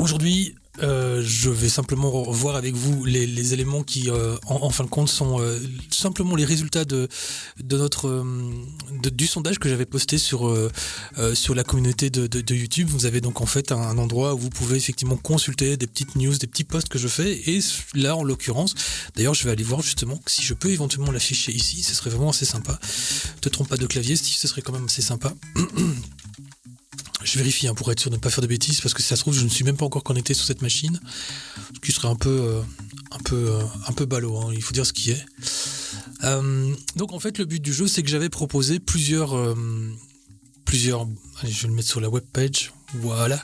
Aujourd'hui, je vais simplement voir avec vous les éléments qui, en fin de compte, sont simplement les résultats de notre du sondage que j'avais posté sur la communauté de YouTube. Vous avez donc en fait un endroit où vous pouvez effectivement consulter des petites news, des petits posts que je fais. Et là, en l'occurrence, d'ailleurs, je vais aller voir justement si je peux éventuellement l'afficher ici. Ce serait vraiment assez sympa. Te trompe pas de clavier, Steve, ce serait quand même assez sympa. Je vérifie pour être sûr de ne pas faire de bêtises, parce que si ça se trouve, je ne suis même pas encore connecté sur cette machine, ce qui serait un peu ballot, hein, il faut dire ce qui est. Donc en fait, le but du jeu, c'est que j'avais proposé plusieurs. Allez, je vais le mettre sur la webpage. Voilà.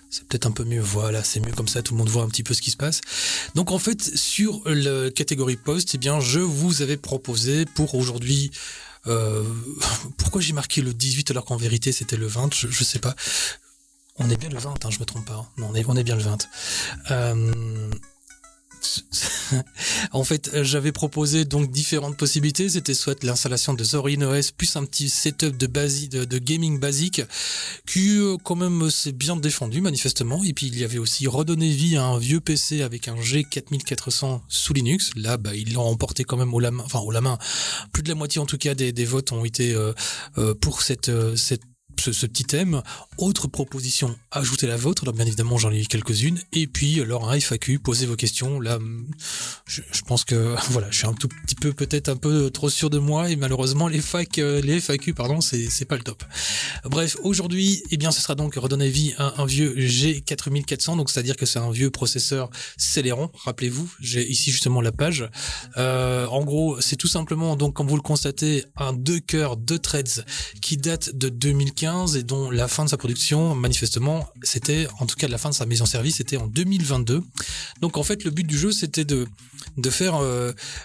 C'est peut-être un peu mieux, voilà, c'est mieux comme ça, tout le monde voit un petit peu ce qui se passe. Donc en fait, sur la catégorie post, eh bien, je vous avais proposé pour aujourd'hui. Pourquoi j'ai marqué le 18 alors qu'en vérité c'était le 20, je sais pas. On est bien le 20, hein, je me trompe pas. Hein. Non, on est bien le 20. En fait, j'avais proposé donc différentes possibilités. C'était soit l'installation de Zorin OS plus un petit setup de gaming basique qui quand même s'est bien défendu manifestement. Et puis il y avait aussi redonné vie à un vieux PC avec un G4400 sous Linux. Là, ils l'ont emporté quand même au la main. Plus de la moitié en tout cas des votes ont été pour ce petit thème. Autre proposition, ajoutez la vôtre. Alors bien évidemment j'en ai eu quelques-unes. Et puis alors un FAQ, posez vos questions. Là je pense que voilà, je suis un tout petit peu peut-être un peu trop sûr de moi et malheureusement les FAQ c'est pas le top. Bref, aujourd'hui ce sera donc redonner vie à un vieux G4400, donc c'est-à-dire que c'est un vieux processeur Celeron. Rappelez-vous, j'ai ici justement la page. En gros, c'est tout simplement donc comme vous le constatez un 2 cœurs 2 threads qui date de 2015 et dont la fin de sa production, manifestement, c'était, en tout cas la fin de sa mise en service, c'était en 2022. Donc en fait, le but du jeu, c'était de faire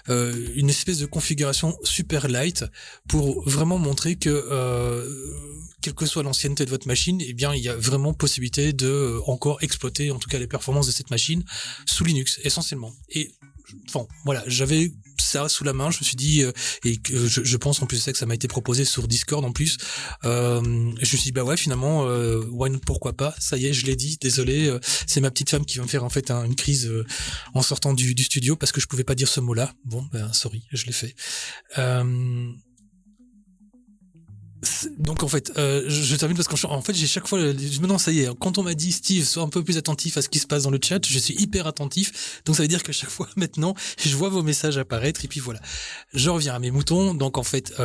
une espèce de configuration super light pour vraiment montrer que quelle que soit l'ancienneté de votre machine, il y a vraiment possibilité de encore exploiter, en tout cas les performances de cette machine sous Linux, essentiellement. Et voilà, j'avais ça sous la main, je me suis dit et que je pense en plus c'est que ça m'a été proposé sur Discord en plus. Je me suis dit finalement pourquoi pas, ça y est, je l'ai dit, désolé, c'est ma petite femme qui va me faire en fait une crise en sortant du studio parce que je pouvais pas dire ce mot-là. Bon, sorry, je l'ai fait. Donc en fait, je termine parce qu'en fait j'ai chaque fois, maintenant ça y est, quand on m'a dit Steve, sois un peu plus attentif à ce qui se passe dans le chat, je suis hyper attentif, donc ça veut dire que chaque fois maintenant, je vois vos messages apparaître et puis voilà. Je reviens à mes moutons, donc en fait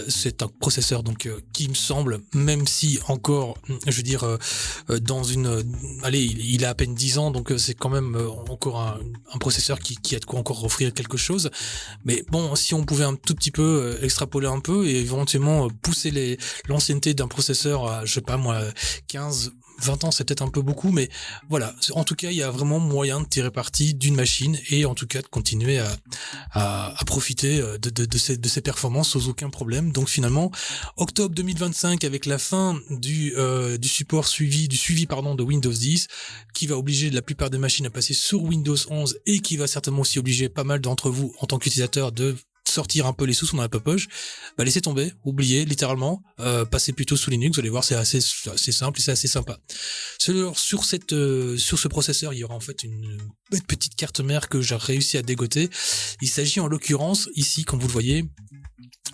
c'est un processeur donc qui me semble, même si encore, je veux dire, dans il a à peine 10 ans, donc c'est quand même encore un processeur qui a de quoi encore offrir quelque chose, mais bon, si on pouvait un tout petit peu extrapoler un peu et éventuellement pousser l'ancienneté d'un processeur à, je sais pas moi, 15, 20 ans, c'est peut-être un peu beaucoup, mais voilà. En tout cas, il y a vraiment moyen de tirer parti d'une machine et en tout cas de continuer à profiter de ces performances sans aucun problème. Donc finalement, octobre 2025, avec la fin du suivi de Windows 10, qui va obliger la plupart des machines à passer sur Windows 11 et qui va certainement aussi obliger pas mal d'entre vous en tant qu'utilisateurs de sortir un peu les sous dans la poche, laissez tomber, oubliez littéralement, passez plutôt sous Linux, vous allez voir, c'est assez simple et c'est assez sympa. Sur ce processeur, il y aura en fait une petite carte mère que j'ai réussi à dégoter. Il s'agit en l'occurrence, ici, comme vous le voyez,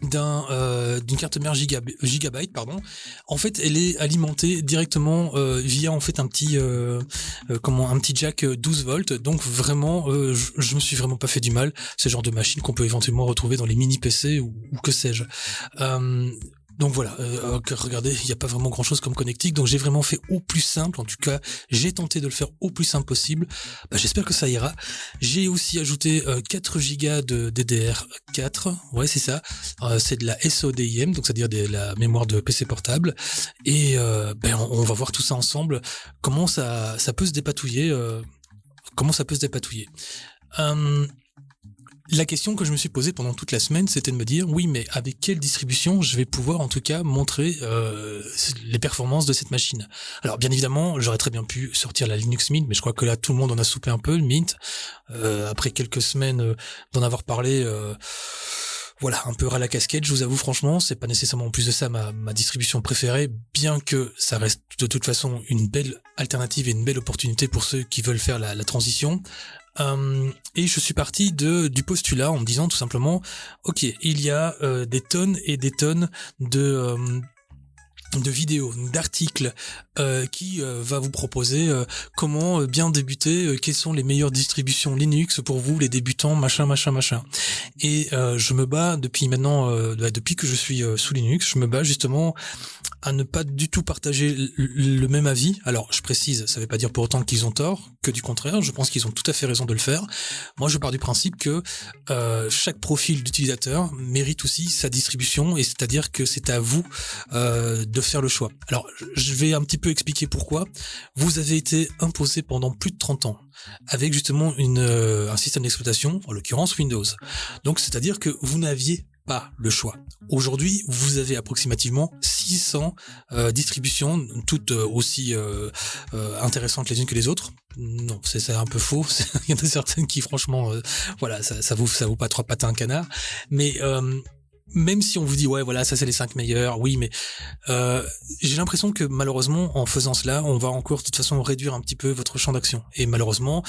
d'une carte mère gigabyte, pardon. En fait, elle est alimentée directement via en fait un petit jack 12 volts. Donc vraiment, je me suis vraiment pas fait du mal. C'est le genre de machine qu'on peut éventuellement retrouver dans les mini PC ou que sais-je. Donc voilà, regardez, il n'y a pas vraiment grand chose comme connectique, donc j'ai vraiment fait au plus simple, en tout cas j'ai tenté de le faire au plus simple possible, j'espère que ça ira. J'ai aussi ajouté 4 Go de DDR4, ouais c'est ça, c'est de la SODIM, donc c'est-à-dire de la mémoire de PC portable, et on va voir tout ça ensemble, comment ça peut se dépatouiller, La question que je me suis posée pendant toute la semaine, c'était de me dire, oui, mais avec quelle distribution je vais pouvoir en tout cas montrer les performances de cette machine. Alors bien évidemment, j'aurais très bien pu sortir la Linux Mint, mais je crois que là, tout le monde en a soupé un peu, le Mint. Après quelques semaines d'en avoir parlé, voilà, un peu ras la casquette, je vous avoue franchement, c'est pas nécessairement en plus de ça ma distribution préférée, bien que ça reste de toute façon une belle alternative et une belle opportunité pour ceux qui veulent faire la transition. Et je suis parti du postulat en me disant tout simplement, ok, il y a des tonnes et des tonnes de vidéos, d'articles qui va vous proposer comment bien débuter, quelles sont les meilleures distributions Linux pour vous, les débutants, machin. Et je me bats depuis maintenant, depuis que je suis sous Linux, je me bats justement à ne pas du tout partager le même avis. Alors, je précise, ça ne veut pas dire pour autant qu'ils ont tort, que du contraire, je pense qu'ils ont tout à fait raison de le faire. Moi, je pars du principe que chaque profil d'utilisateur mérite aussi sa distribution, et c'est-à-dire que c'est à vous de faire le choix. Alors, je vais un petit peu expliquer pourquoi. Vous avez été imposé pendant plus de 30 ans avec justement un système d'exploitation, en l'occurrence Windows. Donc, c'est-à-dire que vous n'aviez pas le choix. Aujourd'hui, vous avez approximativement 600 distributions, toutes aussi intéressantes les unes que les autres. Non, c'est un peu faux. Il y en a certaines qui, franchement, voilà, ça vaut pas trois pattes à un canard. Mais même si on vous dit ouais voilà ça c'est les 5 meilleurs, oui mais j'ai l'impression que malheureusement en faisant cela on va encore de toute façon réduire un petit peu votre champ d'action, et malheureusement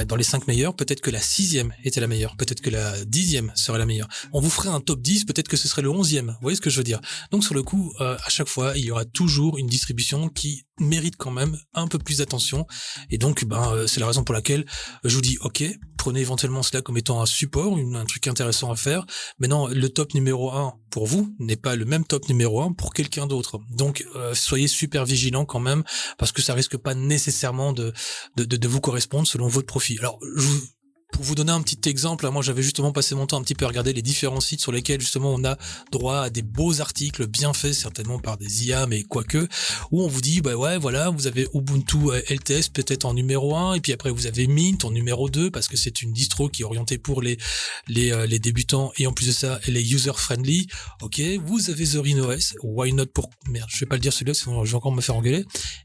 dans les 5 meilleurs peut-être que la 6e était la meilleure, peut-être que la 10e serait la meilleure, on vous ferait un top 10, peut-être que ce serait le 11e, vous voyez ce que je veux dire. Donc sur le coup à chaque fois il y aura toujours une distribution qui mérite quand même un peu plus d'attention, et donc c'est la raison pour laquelle je vous dis ok, prenez éventuellement cela comme étant un support, un truc intéressant à faire, mais non, le top numéro 1 pour vous n'est pas le même top numéro 1 pour quelqu'un d'autre. Donc soyez super vigilants quand même, parce que ça risque pas nécessairement de vous correspondre selon votre profil. Alors pour vous donner un petit exemple, moi j'avais justement passé mon temps un petit peu à regarder les différents sites sur lesquels justement on a droit à des beaux articles bien faits, certainement par des IA, mais quoique, où on vous dit ouais voilà, vous avez Ubuntu LTS peut-être en numéro 1, et puis après vous avez Mint en numéro 2 parce que c'est une distro qui est orientée pour les débutants, et en plus de ça elle est user friendly. Ok, vous avez Zorin OS, why not pour merde, je vais pas le dire celui-là sinon je vais encore me faire engueuler.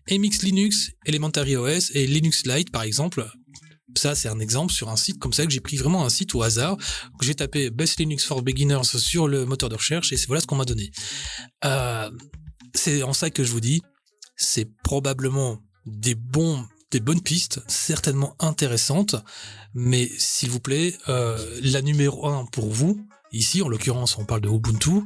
MX Linux, Elementary OS et Linux Lite par exemple. Ça, c'est un exemple sur un site comme ça, que j'ai pris vraiment un site au hasard, que j'ai tapé Best Linux for Beginners sur le moteur de recherche, et voilà ce qu'on m'a donné. C'est en ça que je vous dis, c'est probablement des bonnes pistes, certainement intéressantes, mais s'il vous plaît, la numéro 1 pour vous, ici, en l'occurrence, on parle de Ubuntu,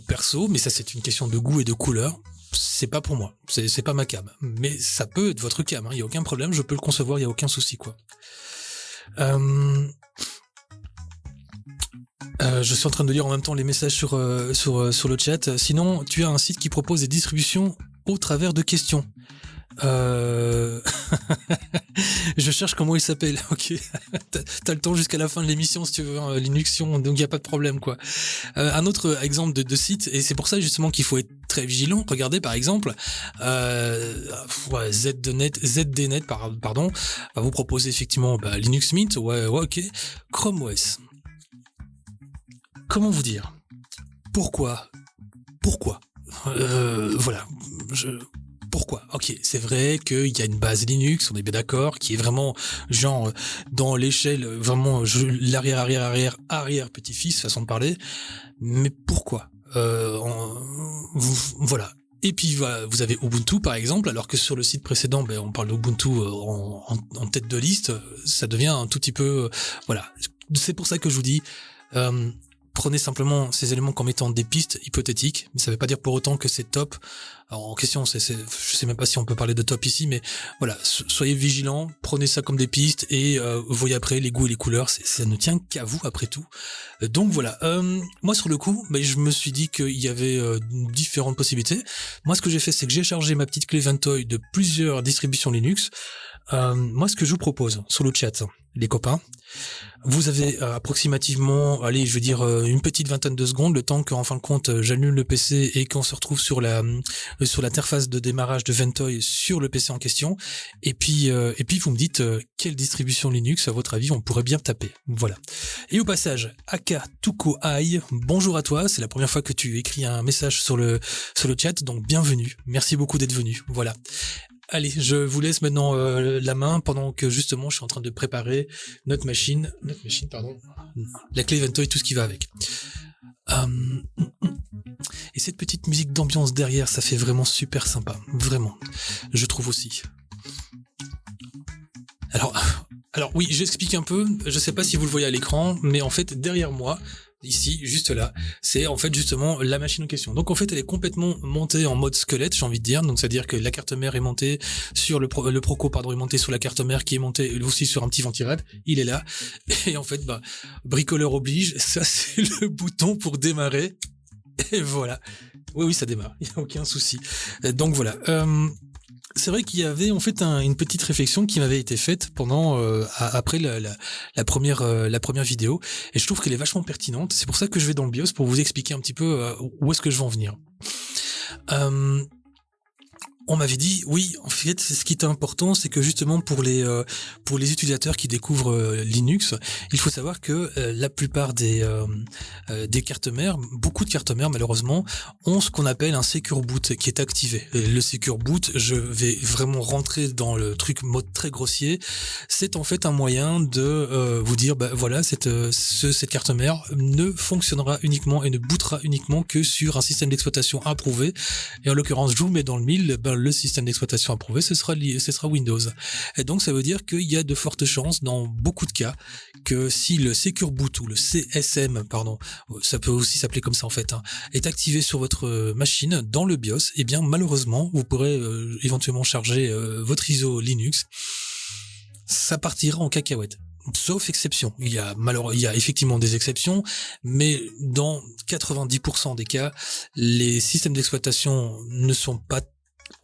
perso, mais ça c'est une question de goût et de couleur, c'est pas pour moi, c'est pas ma cam, mais ça peut être votre cam, il y a aucun problème, je peux le concevoir, il y a aucun souci quoi. Je suis en train de lire en même temps les messages sur le chat. Sinon, tu as un site qui propose des distributions au travers de questions. Je cherche comment il s'appelle. Ok, t'as le temps jusqu'à la fin de l'émission si tu veux, hein, Linuxion, donc il y a pas de problème quoi. Un autre exemple de site, et c'est pour ça justement qu'il faut être très vigilant. Regardez par exemple, ZDNet pardon, va vous proposer effectivement Linux Mint, ouais ok, Chrome OS. Comment vous dire ? Pourquoi ? Voilà. Pourquoi ? Ok, c'est vrai qu'il y a une base Linux, on est bien d'accord, qui est vraiment genre dans l'échelle, vraiment l'arrière petit-fils, façon de parler. Mais pourquoi ? Voilà. Et puis vous avez Ubuntu par exemple, alors que sur le site précédent, on parle d'Ubuntu en tête de liste, ça devient un tout petit peu... voilà. C'est pour ça que je vous dis... prenez simplement ces éléments comme étant des pistes hypothétiques, mais ça ne veut pas dire pour autant que c'est top. Alors, en question, je sais même pas si on peut parler de top ici, mais voilà, soyez vigilants, prenez ça comme des pistes, et voyez après les goûts et les couleurs, ça ne tient qu'à vous après tout. Donc voilà, moi sur le coup, je me suis dit qu'il y avait différentes possibilités. Moi ce que j'ai fait, c'est que j'ai chargé ma petite clé Ventoy de plusieurs distributions Linux. Moi ce que je vous propose sur le chat, les copains, vous avez approximativement, allez, je veux dire une petite vingtaine de secondes, le temps qu'en fin de compte j'allume le PC et qu'on se retrouve sur l'interface de démarrage de Ventoy sur le PC en question, et puis vous me dites quelle distribution Linux à votre avis on pourrait bien taper. Voilà. Et au passage, Aka Tuko Ai, bonjour à toi, c'est la première fois que tu écris un message sur le chat, donc bienvenue, merci beaucoup d'être venu. Voilà. Allez, je vous laisse maintenant la main pendant que justement je suis en train de préparer notre machine, pardon, la clé Ventoy, tout ce qui va avec. Et cette petite musique d'ambiance derrière, ça fait vraiment super sympa, vraiment, je trouve aussi. Alors oui, j'explique un peu, je sais pas si vous le voyez à l'écran, mais en fait derrière moi, ici, juste là, c'est en fait justement la machine en question. Donc en fait elle est complètement montée en mode squelette, j'ai envie de dire, donc c'est-à-dire que la carte mère est montée sur le Proco, pardon, est monté sur la carte mère qui est montée aussi sur un petit ventirad, il est là, et en fait bricoleur oblige, ça c'est le bouton pour démarrer, et voilà. Oui, ça démarre, il n'y a aucun souci. Donc voilà. C'est vrai qu'il y avait en fait une petite réflexion qui m'avait été faite pendant après la première vidéo, et je trouve qu'elle est vachement pertinente. C'est pour ça que je vais dans le BIOS pour vous expliquer un petit peu où est-ce que je vais en venir. On m'avait dit, oui, en fait, ce qui est important, c'est que justement pour les utilisateurs qui découvrent Linux, il faut savoir que la plupart des cartes mères, beaucoup de cartes mères malheureusement, ont ce qu'on appelle un Secure Boot qui est activé. Et le Secure Boot, je vais vraiment rentrer dans le truc mode très grossier. C'est en fait un moyen de vous dire, voilà, cette carte mère ne fonctionnera uniquement et ne bootera uniquement que sur un système d'exploitation approuvé. Et en l'occurrence, je vous mets dans le mille, le système d'exploitation approuvé, ce sera Windows. Et donc, ça veut dire qu'il y a de fortes chances, dans beaucoup de cas, que si le Secure Boot ou le CSM, pardon, ça peut aussi s'appeler comme ça en fait, est activé sur votre machine dans le BIOS, eh bien, malheureusement, vous pourrez éventuellement charger votre ISO Linux. Ça partira en cacahuète. Sauf exception. Il y a effectivement des exceptions, mais dans 90% des cas, les systèmes d'exploitation ne sont pas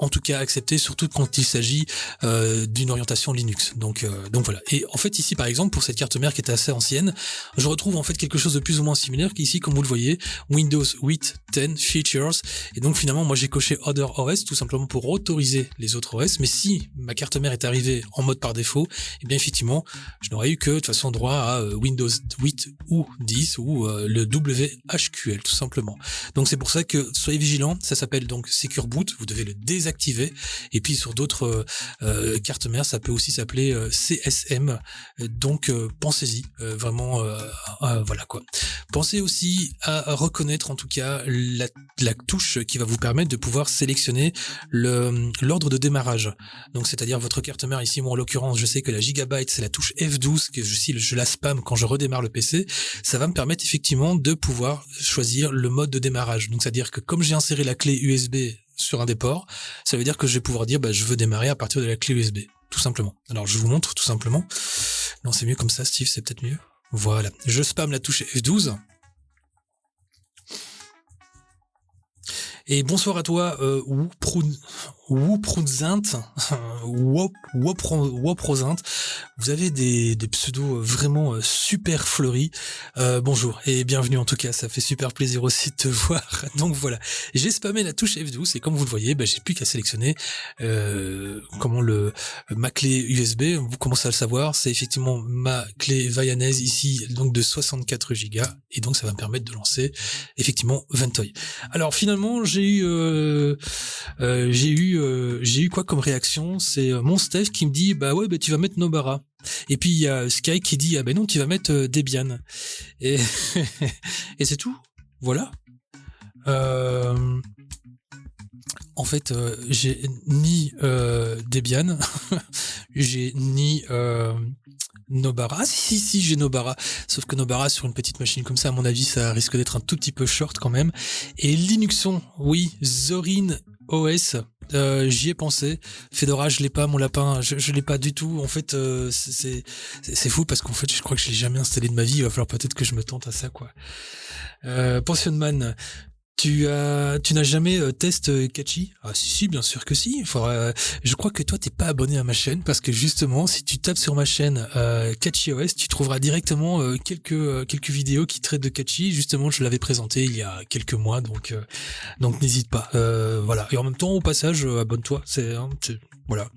en tout cas accepté, surtout quand il s'agit d'une orientation Linux. Donc voilà. Et en fait ici par exemple pour cette carte mère qui est assez ancienne, je retrouve en fait quelque chose de plus ou moins similaire qu'ici, comme vous le voyez, Windows 8 10 Features. Et donc finalement moi j'ai coché Other OS tout simplement pour autoriser les autres OS. Mais si ma carte mère est arrivée en mode par défaut, eh bien effectivement je n'aurais eu que de toute façon droit à Windows 8 ou 10 ou le WHQL tout simplement. Donc c'est pour ça que soyez vigilants. Ça s'appelle donc Secure Boot. Vous devez le désactiver, et puis sur d'autres cartes mères ça peut aussi s'appeler CSM, donc pensez-y vraiment, voilà quoi. Pensez aussi à reconnaître en tout cas la touche qui va vous permettre de pouvoir sélectionner l'ordre de démarrage, donc c'est-à-dire votre carte mère ici, moi en l'occurrence je sais que la gigabyte c'est la touche F12 que je la spam quand je redémarre le PC. Ça va me permettre effectivement de pouvoir choisir le mode de démarrage, donc c'est-à-dire que comme j'ai inséré la clé USB sur un des ports, ça veut dire que je vais pouvoir dire je veux démarrer à partir de la clé USB, tout simplement. Alors je vous montre tout simplement. Non, c'est mieux comme ça, Steve, c'est peut-être mieux. Voilà, je spam la touche F12. Et bonsoir à toi, Woprozint, vous avez des pseudos vraiment super fleuris. Bonjour et bienvenue en tout cas, ça fait super plaisir aussi de te voir. Donc voilà, j'ai spammé la touche F12 et comme vous le voyez, j'ai plus qu'à sélectionner ma clé USB. Vous commencez à le savoir, c'est effectivement ma clé Vayanese ici, donc de 64 Go, et donc ça va me permettre de lancer effectivement Ventoy. Alors finalement j'ai eu quoi comme réaction? C'est mon Steph qui me dit tu vas mettre Nobara. Et puis il y a Sky qui dit non, tu vas mettre Debian. Et et c'est tout. Voilà. En fait, j'ai ni Debian, j'ai ni Nobara. Ah si, j'ai Nobara. Sauf que Nobara sur une petite machine comme ça, à mon avis, ça risque d'être un tout petit peu short quand même. Et Linuxon, oui, Zorin OS, j'y ai pensé. Fedora, je l'ai pas, mon lapin, je l'ai pas du tout. En fait, c'est fou parce qu'en fait, je crois que je l'ai jamais installé de ma vie. Il va falloir peut-être que je me tente à ça, quoi. Pensionman, tu n'as jamais test Catchy? Ah si, bien sûr que si. Je crois que toi t'es pas abonné à ma chaîne parce que justement si tu tapes sur ma chaîne Catchy OS, tu trouveras directement quelques vidéos qui traitent de Catchy. Justement, je l'avais présenté il y a quelques mois, donc n'hésite pas. Voilà. Et en même temps, au passage, abonne-toi. Voilà,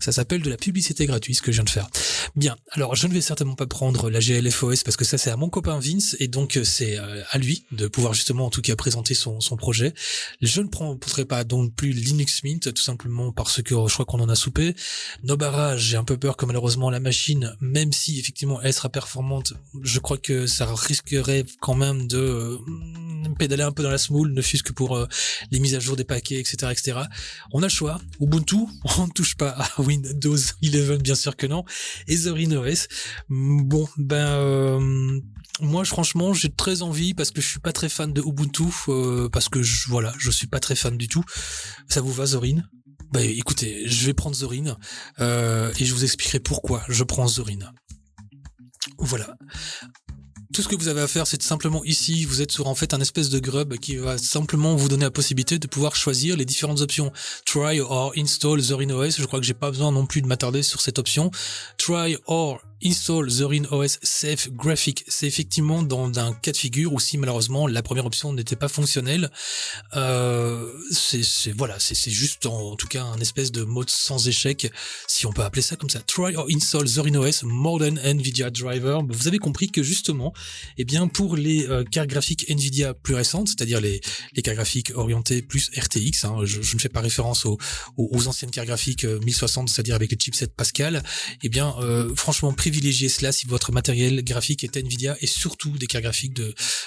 ça s'appelle de la publicité gratuite, ce que je viens de faire. Bien, alors je ne vais certainement pas prendre la GLFOS parce que ça c'est à mon copain Vince et donc c'est à lui de pouvoir justement en tout cas présenter son projet. Je ne prendrai pas donc plus Linux Mint tout simplement parce que je crois qu'on en a soupé. Nobara, j'ai un peu peur que malheureusement la machine, même si effectivement elle sera performante, je crois que ça risquerait quand même de pédaler un peu dans la semoule, ne fût-ce que pour les mises à jour des paquets, etc., etc. On a le choix. Ubuntu, on ne touche pas à Windows 11, bien sûr que non. Et Zorin OS, bon, moi, franchement, j'ai très envie parce que je suis pas très fan de Ubuntu, parce que je suis pas très fan du tout. Ça vous va, Zorin? Bah, écoutez, je vais prendre Zorin, et je vous expliquerai pourquoi je prends Zorin. Voilà. Tout ce que vous avez à faire, c'est simplement ici, vous êtes sur en fait un espèce de grub qui va simplement vous donner la possibilité de pouvoir choisir les différentes options. Try or install Zorin OS. Je crois que j'ai pas besoin non plus de m'attarder sur cette option. Try or install Zorin OS Safe Graphic. C'est effectivement dans un cas de figure où si malheureusement la première option n'était pas fonctionnelle, c'est juste en tout cas un espèce de mode sans échec, si on peut appeler ça comme ça. Try or install Zorin OS Modern NVIDIA Driver. Vous avez compris que justement, eh bien pour les cartes graphiques NVIDIA plus récentes, c'est-à-dire les cartes graphiques orientées plus RTX, je ne fais pas référence aux anciennes cartes graphiques 1060, c'est-à-dire avec le chipset Pascal, eh bien franchement privilégiez cela si votre matériel graphique est NVIDIA et surtout des cartes graphiques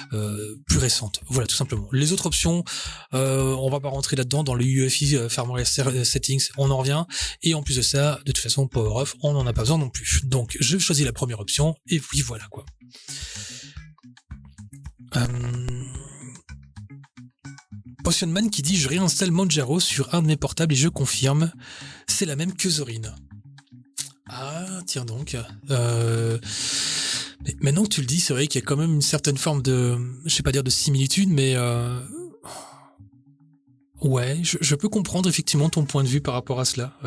plus récentes. Voilà, tout simplement. Les autres options, on va pas rentrer là-dedans dans le UEFI Firmware Settings, on en revient, et en plus de ça, de toute façon Power Off, on n'en a pas besoin non plus. Donc je choisis la première option et oui, voilà quoi. Potionman qui dit je réinstalle Manjaro sur un de mes portables et je confirme, c'est la même que Zorin. Ah tiens donc. Mais maintenant que tu le dis, c'est vrai qu'il y a quand même une certaine forme de, je vais pas dire de similitude, mais ouais, je peux comprendre effectivement ton point de vue par rapport à cela.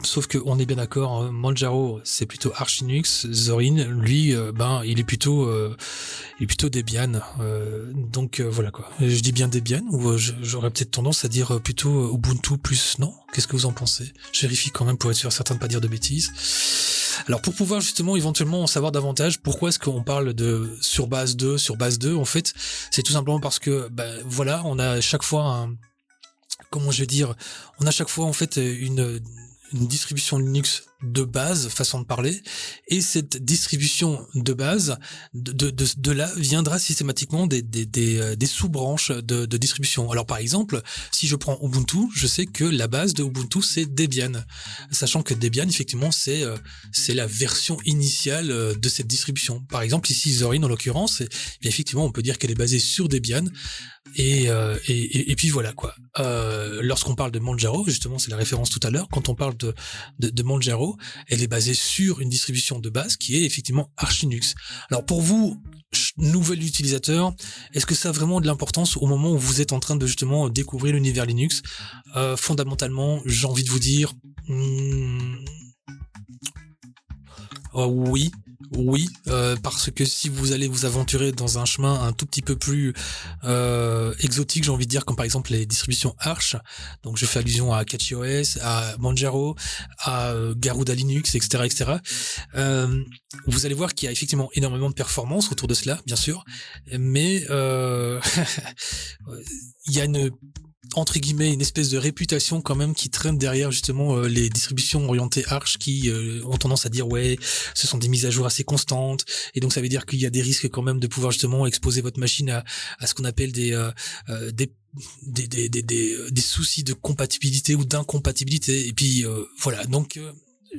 Sauf que on est bien d'accord, hein, Manjaro c'est plutôt Arch Linux, Zorin lui, il est plutôt Debian. Donc voilà quoi. Je dis bien Debian ou j'aurais peut-être tendance à dire plutôt Ubuntu plus, non? Qu'est-ce que vous en pensez? Je vérifie quand même pour être sûr certain de pas dire de bêtises. Alors pour pouvoir justement éventuellement en savoir davantage, pourquoi est-ce qu'on parle de sur base 2, en fait, c'est tout simplement parce que voilà, on a à chaque fois on a chaque fois en fait une distribution Linux de base, façon de parler, et cette distribution de base de là viendra systématiquement des sous-branches de distribution. Alors par exemple, si je prends Ubuntu, je sais que la base de Ubuntu c'est Debian, sachant que Debian effectivement c'est la version initiale de cette distribution. Par exemple ici Zorin en l'occurrence, bien effectivement on peut dire qu'elle est basée sur Debian et puis voilà quoi. Lorsqu'on parle de Manjaro, justement c'est la référence tout à l'heure, quand on parle de Manjaro, elle est basée sur une distribution de base qui est effectivement Arch Linux. Alors pour vous, nouvel utilisateur, est-ce que ça a vraiment de l'importance au moment où vous êtes en train de justement découvrir l'univers Linux? Fondamentalement, j'ai envie de vous dire oui, parce que si vous allez vous aventurer dans un chemin un tout petit peu plus exotique, j'ai envie de dire, comme par exemple les distributions Arch, donc je fais allusion à CatchyOS, à Manjaro, à Garuda Linux, etc., vous allez voir qu'il y a effectivement énormément de performance autour de cela, bien sûr, mais il y a entre guillemets une espèce de réputation quand même qui traîne derrière justement les distributions orientées Arch qui ont tendance à dire ouais, ce sont des mises à jour assez constantes et donc ça veut dire qu'il y a des risques quand même de pouvoir justement exposer votre machine à ce qu'on appelle des soucis de compatibilité ou d'incompatibilité et puis voilà, donc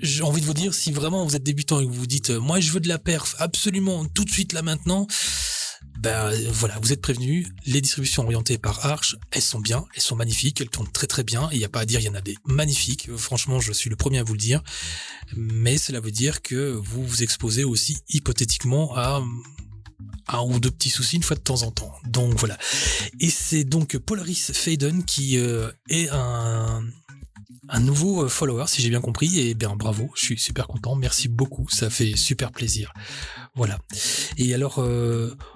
j'ai envie de vous dire, si vraiment vous êtes débutant et que vous vous dites moi je veux de la perf absolument tout de suite là maintenant, voilà, vous êtes prévenus, les distributions orientées par Arch, elles sont bien, elles sont magnifiques, elles tournent très très bien, il n'y a pas à dire, il y en a des magnifiques, franchement je suis le premier à vous le dire, mais cela veut dire que vous vous exposez aussi hypothétiquement à un ou deux petits soucis une fois de temps en temps. Donc voilà. Et c'est donc Polaris Faden qui est un nouveau follower, si j'ai bien compris, et bien bravo, je suis super content, merci beaucoup, ça fait super plaisir. Voilà. Et alors,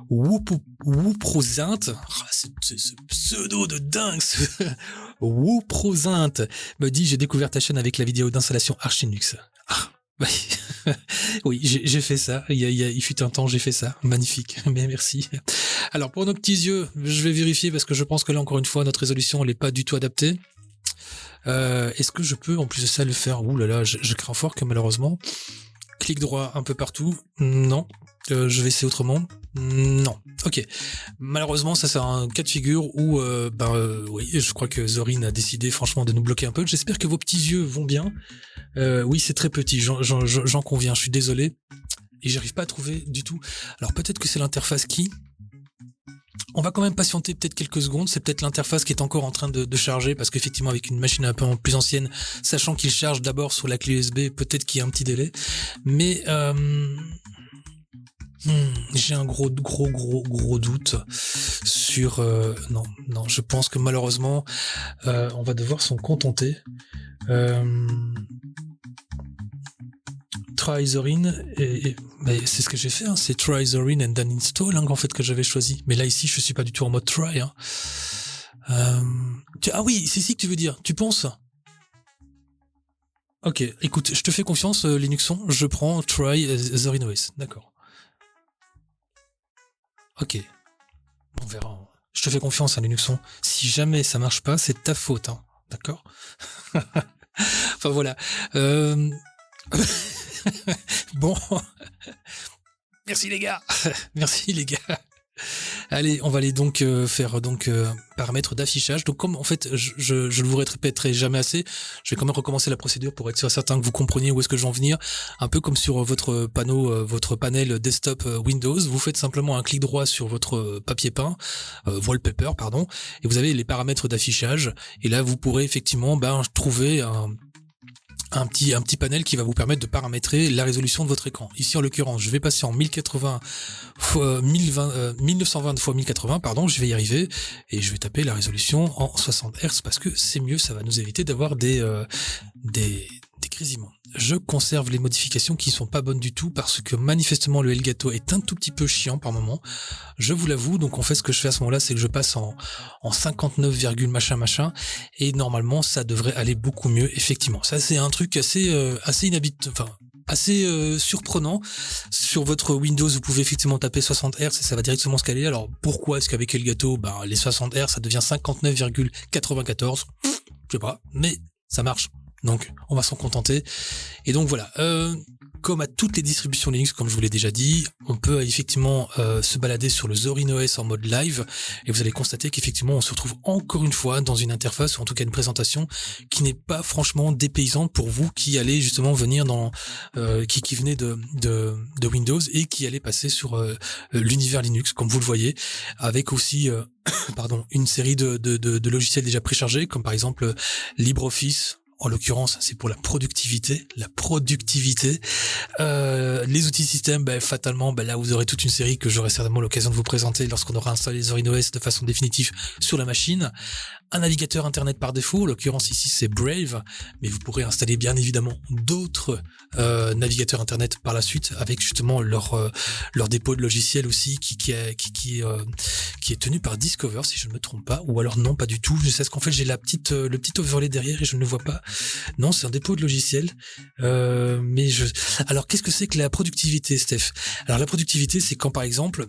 Wooprozint, c'est ce pseudo de dingue, Wooprozint me dit, j'ai découvert ta chaîne avec la vidéo d'installation Arch Linux. Oui, j'ai fait ça. Il fut un temps, j'ai fait ça. Magnifique. Mais merci. Alors, pour nos petits yeux, je vais vérifier parce que je pense que là, encore une fois, notre résolution, elle n'est pas du tout adaptée. Est-ce que je peux, en plus de ça, le faire? Ouh là là, je crains fort que malheureusement, clic droit un peu partout. Non. Je vais essayer autrement. Non. Ok. Malheureusement, ça c'est un cas de figure où, oui, je crois que Zorin a décidé franchement de nous bloquer un peu. J'espère que vos petits yeux vont bien. Oui, c'est très petit, j'en conviens, je suis désolé. Et j'arrive pas à trouver du tout. Alors peut-être que c'est l'interface qui... On va quand même patienter peut-être quelques secondes. C'est peut-être l'interface qui est encore en train de charger, parce qu'effectivement avec une machine un peu plus ancienne, sachant qu'il charge d'abord sur la clé USB, peut-être qu'il y a un petit délai. Mais j'ai un gros doute sur... non, je pense que malheureusement, on va devoir s'en contenter. Try Zorin, mais c'est ce que j'ai fait, hein, c'est Try Zorin and then install, hein, en fait, que j'avais choisi. Mais là, ici, je suis pas du tout en mode try. Hein. Ah oui, c'est ici que tu veux dire, tu penses? Ok, écoute, je te fais confiance, Linuxon, je prends Try Zorin OS, d'accord. Ok, on verra. Je te fais confiance, hein, Linuxon. Si jamais ça marche pas, c'est ta faute, hein, d'accord? Enfin, voilà. Bon, merci les gars, merci les gars. Allez, on va aller donc faire paramètres d'affichage. Donc comme en fait, je ne vous répéterai jamais assez, je vais quand même recommencer la procédure pour être certain que vous compreniez où est-ce que je veux en venir. Un peu comme sur votre panel desktop Windows, vous faites simplement un clic droit sur votre papier peint, wallpaper, pardon, et vous avez les paramètres d'affichage. Et là, vous pourrez effectivement trouver un petit panel qui va vous permettre de paramétrer la résolution de votre écran. Ici, en l'occurrence, je vais passer en 1920 x 1080, pardon, je vais y arriver, et je vais taper la résolution en 60 Hz parce que c'est mieux, ça va nous éviter d'avoir des grésillements. Je conserve les modifications qui sont pas bonnes du tout parce que manifestement le Elgato est un tout petit peu chiant par moment. Je vous l'avoue, donc en fait ce que je fais à ce moment-là, c'est que je passe en 59, machin, et normalement ça devrait aller beaucoup mieux, effectivement. Ça c'est un truc assez surprenant. Sur votre Windows, vous pouvez effectivement taper 60 Hz et ça va directement se caler. Alors pourquoi est-ce qu'avec Elgato, les 60 Hz ça devient 59,94 ? Je sais pas, mais ça marche. Donc, on va s'en contenter. Et donc voilà, comme à toutes les distributions Linux, comme je vous l'ai déjà dit, on peut effectivement se balader sur le Zorin OS en mode live, et vous allez constater qu'effectivement on se retrouve encore une fois dans une interface, ou en tout cas une présentation, qui n'est pas franchement dépaysante pour vous qui allez justement venir dans qui venez de Windows et qui allez passer sur l'univers Linux, comme vous le voyez, avec aussi une série de logiciels déjà préchargés, comme par exemple LibreOffice. En l'occurrence, c'est pour la productivité. Les outils système, fatalement, là, vous aurez toute une série que j'aurai certainement l'occasion de vous présenter lorsqu'on aura installé Zorin OS de façon définitive sur la machine. Un navigateur internet par défaut, en l'occurrence ici c'est Brave, mais vous pourrez installer bien évidemment d'autres navigateurs internet par la suite avec justement leur dépôt de logiciels aussi qui est tenu par Discover si je ne me trompe pas, ou alors non pas du tout. Je sais qu'en fait j'ai le petit overlay derrière et je ne le vois pas. Non, c'est un dépôt de logiciel. Alors qu'est-ce que c'est que la productivité, Steph? Alors la productivité, c'est quand par exemple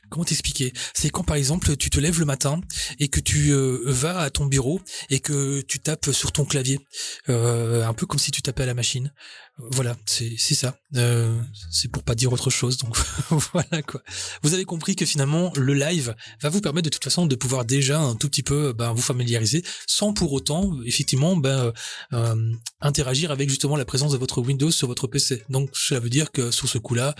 comment t'expliquer? C'est quand par exemple tu te lèves le matin et que tu vas à ton bureau et que tu tapes sur ton clavier, un peu comme si tu tapais à la machine. Voilà, c'est ça. C'est pour pas dire autre chose. Donc voilà quoi. Vous avez compris que finalement le live va vous permettre de toute façon de pouvoir déjà un tout petit peu vous familiariser, sans pour autant effectivement interagir avec justement la présence de votre Windows sur votre PC. Donc cela veut dire que sur ce coup-là,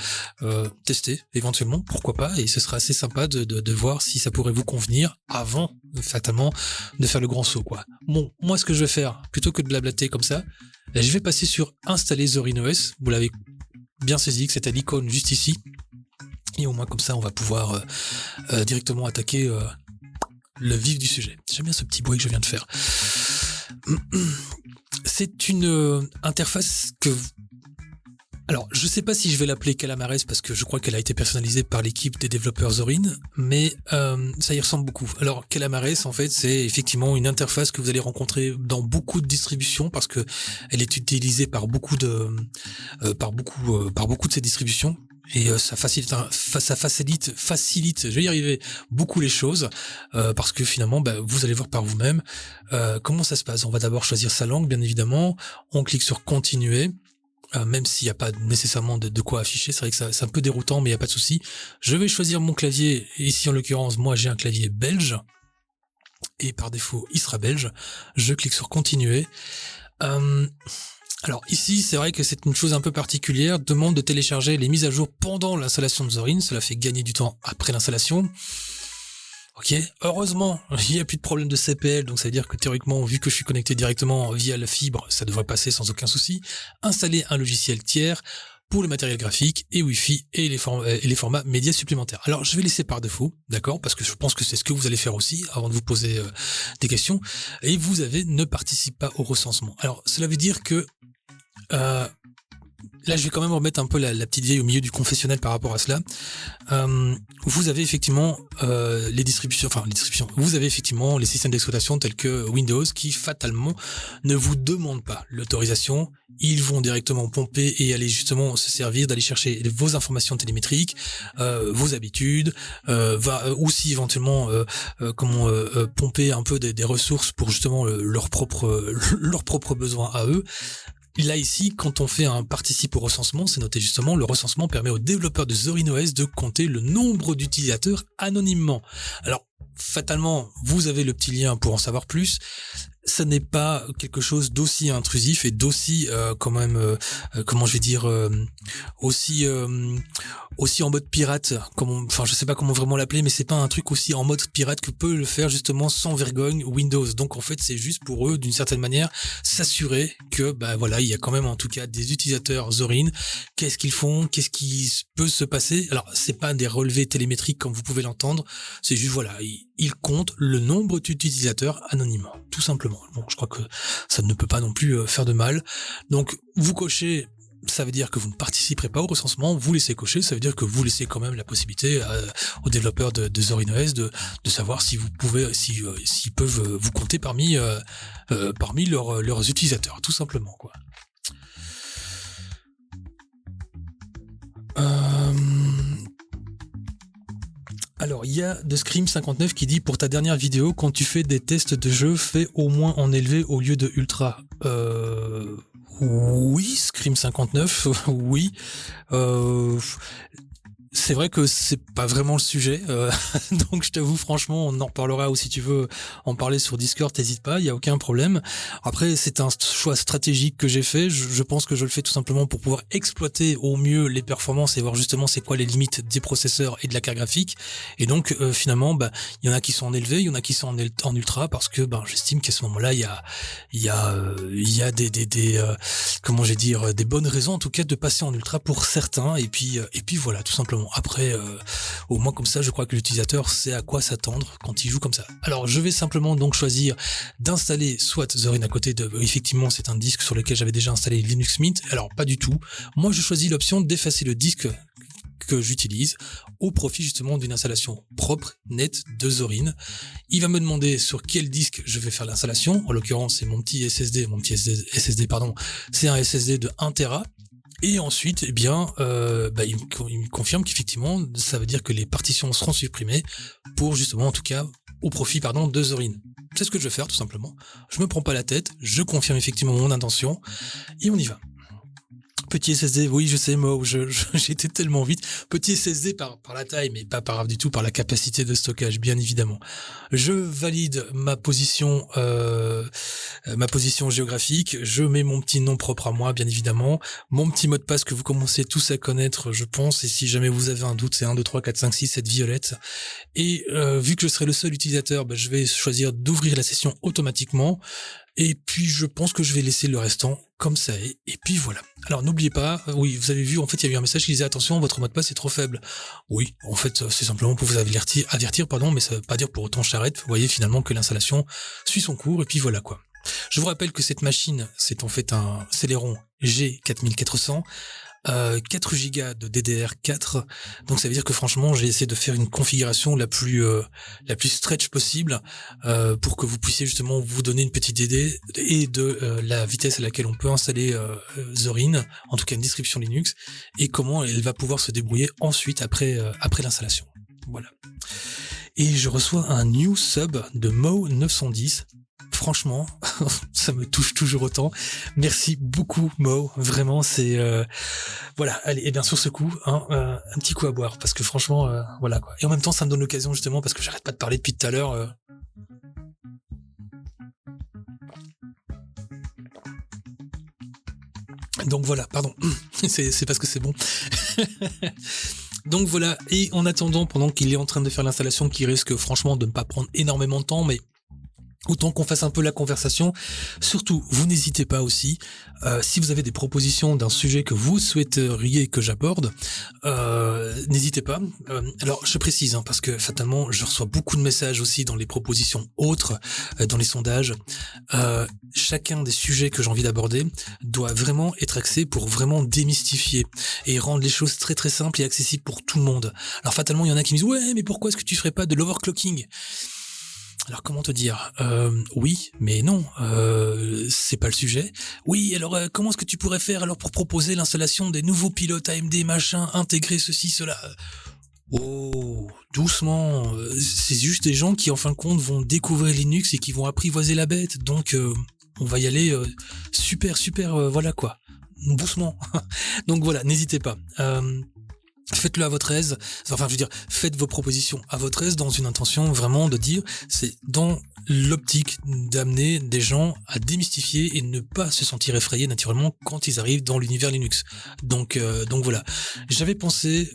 tester éventuellement, pourquoi pas, et ce sera assez sympa de voir si ça pourrait vous convenir avant fatalement de faire le grand saut quoi. Bon, moi ce que je vais faire, plutôt que de blablater comme ça, je vais passer sur installer Zorin OS. Vous l'avez bien saisi que c'était l'icône juste ici, et au moins comme ça on va pouvoir directement attaquer le vif du sujet. J'aime bien ce petit bruit que je viens de faire. C'est une interface que Alors, je sais pas si je vais l'appeler Calamares parce que je crois qu'elle a été personnalisée par l'équipe des développeurs Zorin, mais ça y ressemble beaucoup. Alors, Calamares, en fait, c'est effectivement une interface que vous allez rencontrer dans beaucoup de distributions parce que elle est utilisée par beaucoup de ces distributions. Et ça facilite, je vais y arriver, beaucoup les choses, parce que finalement, vous allez voir par vous-même comment ça se passe. On va d'abord choisir sa langue, bien évidemment. On clique sur continuer. Même s'il n'y a pas nécessairement de quoi afficher, c'est vrai que c'est un peu déroutant, mais il n'y a pas de souci. Je vais choisir mon clavier, ici en l'occurrence, moi j'ai un clavier belge, et par défaut il sera belge. Je clique sur continuer. Alors ici, c'est vrai que c'est une chose un peu particulière, demande de télécharger les mises à jour pendant l'installation de Zorin, cela fait gagner du temps après l'installation. Ok, heureusement, il n'y a plus de problème de CPL, donc ça veut dire que théoriquement, vu que je suis connecté directement via la fibre, ça devrait passer sans aucun souci. Installer un logiciel tiers pour le matériel graphique et Wi-Fi et les formats médias supplémentaires. Alors, je vais laisser par défaut, d'accord, parce que je pense que c'est ce que vous allez faire aussi avant de vous poser des questions. Et vous avez ne participe pas au recensement. Alors, cela veut dire que là, je vais quand même remettre un peu la petite vieille au milieu du confessionnal par rapport à cela. Vous avez effectivement les distributions. Vous avez effectivement les systèmes d'exploitation tels que Windows qui fatalement ne vous demandent pas l'autorisation. Ils vont directement pomper et aller justement se servir d'aller chercher vos informations télémétriques, vos habitudes, va aussi éventuellement pomper un peu des ressources pour justement leurs propres besoins à eux. Là, ici, quand on fait un participe au recensement, c'est noté justement, le recensement permet aux développeurs de Zorin OS de compter le nombre d'utilisateurs anonymement. Alors, fatalement, vous avez le petit lien pour en savoir plus. Ça n'est pas quelque chose d'aussi intrusif et d'aussi aussi en mode pirate, je sais pas comment vraiment l'appeler, mais c'est pas un truc aussi en mode pirate que peut le faire justement sans vergogne Windows. Donc en fait, c'est juste pour eux d'une certaine manière s'assurer que il y a quand même en tout cas des utilisateurs Zorin. Qu'est-ce qu'ils font, qu'est-ce qui peut se passer? Alors, c'est pas des relevés télémétriques comme vous pouvez l'entendre, c'est juste ils comptent le nombre d'utilisateurs anonymement, tout simplement. Bon, je crois que ça ne peut pas non plus faire de mal. Donc, vous cochez, ça veut dire que vous ne participerez pas au recensement, vous laissez cocher, ça veut dire que vous laissez quand même la possibilité aux développeurs de Zorin OS de savoir si vous pouvez, s'ils peuvent vous compter parmi leurs utilisateurs, tout simplement, quoi. Alors, il y a de Scream59 qui dit pour ta dernière vidéo, quand tu fais des tests de jeu, fais au moins en élevé au lieu de ultra. Oui, Scream59, oui. C'est vrai que c'est pas vraiment le sujet, donc je t'avoue franchement, on en reparlera, ou si tu veux en parler sur Discord, t'hésites pas, il y a aucun problème. Après, c'est un choix stratégique que j'ai fait, je pense que je le fais tout simplement pour pouvoir exploiter au mieux les performances et voir justement c'est quoi les limites des processeurs et de la carte graphique. Et donc finalement, il y en a qui sont en élevé, il y en a qui sont en ultra, parce que j'estime qu'à ce moment-là, il y a des bonnes raisons en tout cas de passer en ultra pour certains, et puis voilà, tout simplement. Après, au moins comme ça, je crois que l'utilisateur sait à quoi s'attendre quand il joue comme ça. Alors, je vais simplement donc choisir d'installer soit Zorin à côté de... Effectivement, c'est un disque sur lequel j'avais déjà installé Linux Mint. Alors, pas du tout. Moi, je choisis l'option d'effacer le disque que j'utilise au profit justement d'une installation propre, nette de Zorin. Il va me demander sur quel disque je vais faire l'installation. En l'occurrence, c'est mon petit SSD, c'est un SSD de 1 Tera. Et ensuite, il me confirme qu'effectivement, ça veut dire que les partitions seront supprimées pour justement, en tout cas, au profit, de Zorin. C'est ce que je vais faire, tout simplement. Je me prends pas la tête, je confirme effectivement mon intention, et on y va. Petit SSD, oui, je sais, moi, j'étais tellement vite. Petit SSD par la taille, mais pas par grave du tout, par la capacité de stockage, bien évidemment. Je valide ma position géographique. Je mets mon petit nom propre à moi, bien évidemment. Mon petit mot de passe que vous commencez tous à connaître, je pense. Et si jamais vous avez un doute, c'est 1, 2, 3, 4, 5, 6, 7 violette. Et vu que je serai le seul utilisateur, je vais choisir d'ouvrir la session automatiquement. Et puis, je pense que je vais laisser le restant comme ça est. Et puis, voilà. Alors, n'oubliez pas, oui, vous avez vu, en fait, il y a eu un message qui disait, attention, votre mot de passe est trop faible. Oui, en fait, c'est simplement pour vous avertir, mais ça veut pas dire pour autant que j'arrête. Vous voyez finalement que l'installation suit son cours, et puis voilà, quoi. Je vous rappelle que cette machine, c'est en fait un Celeron G4400 4 Go de DDR4. Donc ça veut dire que franchement, j'ai essayé de faire une configuration la plus stretch possible pour que vous puissiez justement vous donner une petite idée et de la vitesse à laquelle on peut installer Zorin, en tout cas une distribution Linux, et comment elle va pouvoir se débrouiller ensuite après l'installation. Voilà. Et je reçois un new sub de Mo910. Franchement, ça me touche toujours autant. Merci beaucoup Mo, vraiment c'est voilà. Allez, et bien sur ce coup, un petit coup à boire parce que franchement, voilà quoi. Et en même temps, ça me donne l'occasion justement parce que j'arrête pas de parler depuis tout à l'heure. Donc voilà, pardon, c'est parce que c'est bon. Donc voilà, et en attendant, pendant qu'il est en train de faire l'installation, qui risque franchement de ne pas prendre énormément de temps, mais autant qu'on fasse un peu la conversation. Surtout, vous n'hésitez pas aussi, si vous avez des propositions d'un sujet que vous souhaiteriez que j'aborde, n'hésitez pas. Alors, je précise, parce que fatalement, je reçois beaucoup de messages aussi dans les propositions autres, dans les sondages. Chacun des sujets que j'ai envie d'aborder doit vraiment être axé pour vraiment démystifier et rendre les choses très très simples et accessibles pour tout le monde. Alors fatalement, il y en a qui me disent « Ouais, mais pourquoi est-ce que tu ferais pas de l'overclocking ?» Alors comment te dire, oui, mais non, c'est pas le sujet. Oui, alors comment est-ce que tu pourrais faire alors pour proposer l'installation des nouveaux pilotes AMD machin, intégrer ceci, cela. Oh, doucement, c'est juste des gens qui en fin de compte vont découvrir Linux et qui vont apprivoiser la bête, donc on va y aller super, voilà quoi, doucement. Donc voilà, n'hésitez pas. Faites-le à votre aise, enfin je veux dire, faites vos propositions à votre aise dans une intention vraiment de dire, c'est dans l'optique d'amener des gens à démystifier et ne pas se sentir effrayés naturellement quand ils arrivent dans l'univers Linux. Donc voilà. J'avais pensé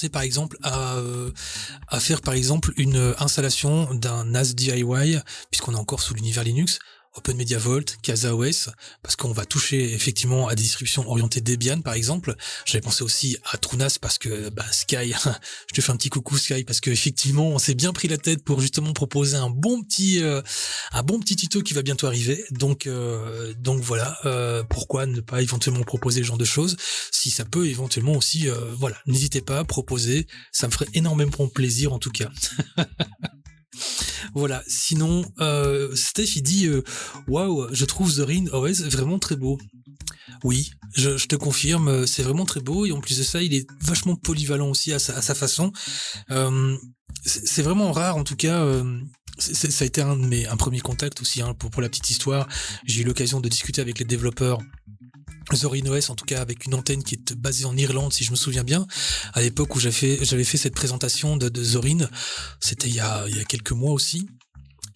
par exemple à faire par exemple une installation d'un NAS DIY, puisqu'on est encore sous l'univers Linux, OpenMediaVault, CasaOS, parce qu'on va toucher effectivement à des distributions orientées Debian par exemple. J'avais pensé aussi à Trunas parce que Sky, je te fais un petit coucou Sky, parce que effectivement on s'est bien pris la tête pour justement proposer un bon petit tuto qui va bientôt arriver. Donc voilà, pourquoi ne pas éventuellement proposer ce genre de choses si ça peut éventuellement aussi, voilà, n'hésitez pas à proposer, ça me ferait énormément plaisir en tout cas. Voilà, sinon Steph il dit waouh, je trouve Zorin OS vraiment très beau. Oui, je te confirme, c'est vraiment très beau et en plus de ça, il est vachement polyvalent aussi à sa façon. C'est vraiment rare en tout cas. Ça a été un premier contact aussi pour la petite histoire. J'ai eu l'occasion de discuter avec les développeurs Zorin OS, en tout cas avec une antenne qui est basée en Irlande, si je me souviens bien, à l'époque où j'avais fait cette présentation de Zorin. C'était il y a quelques mois aussi.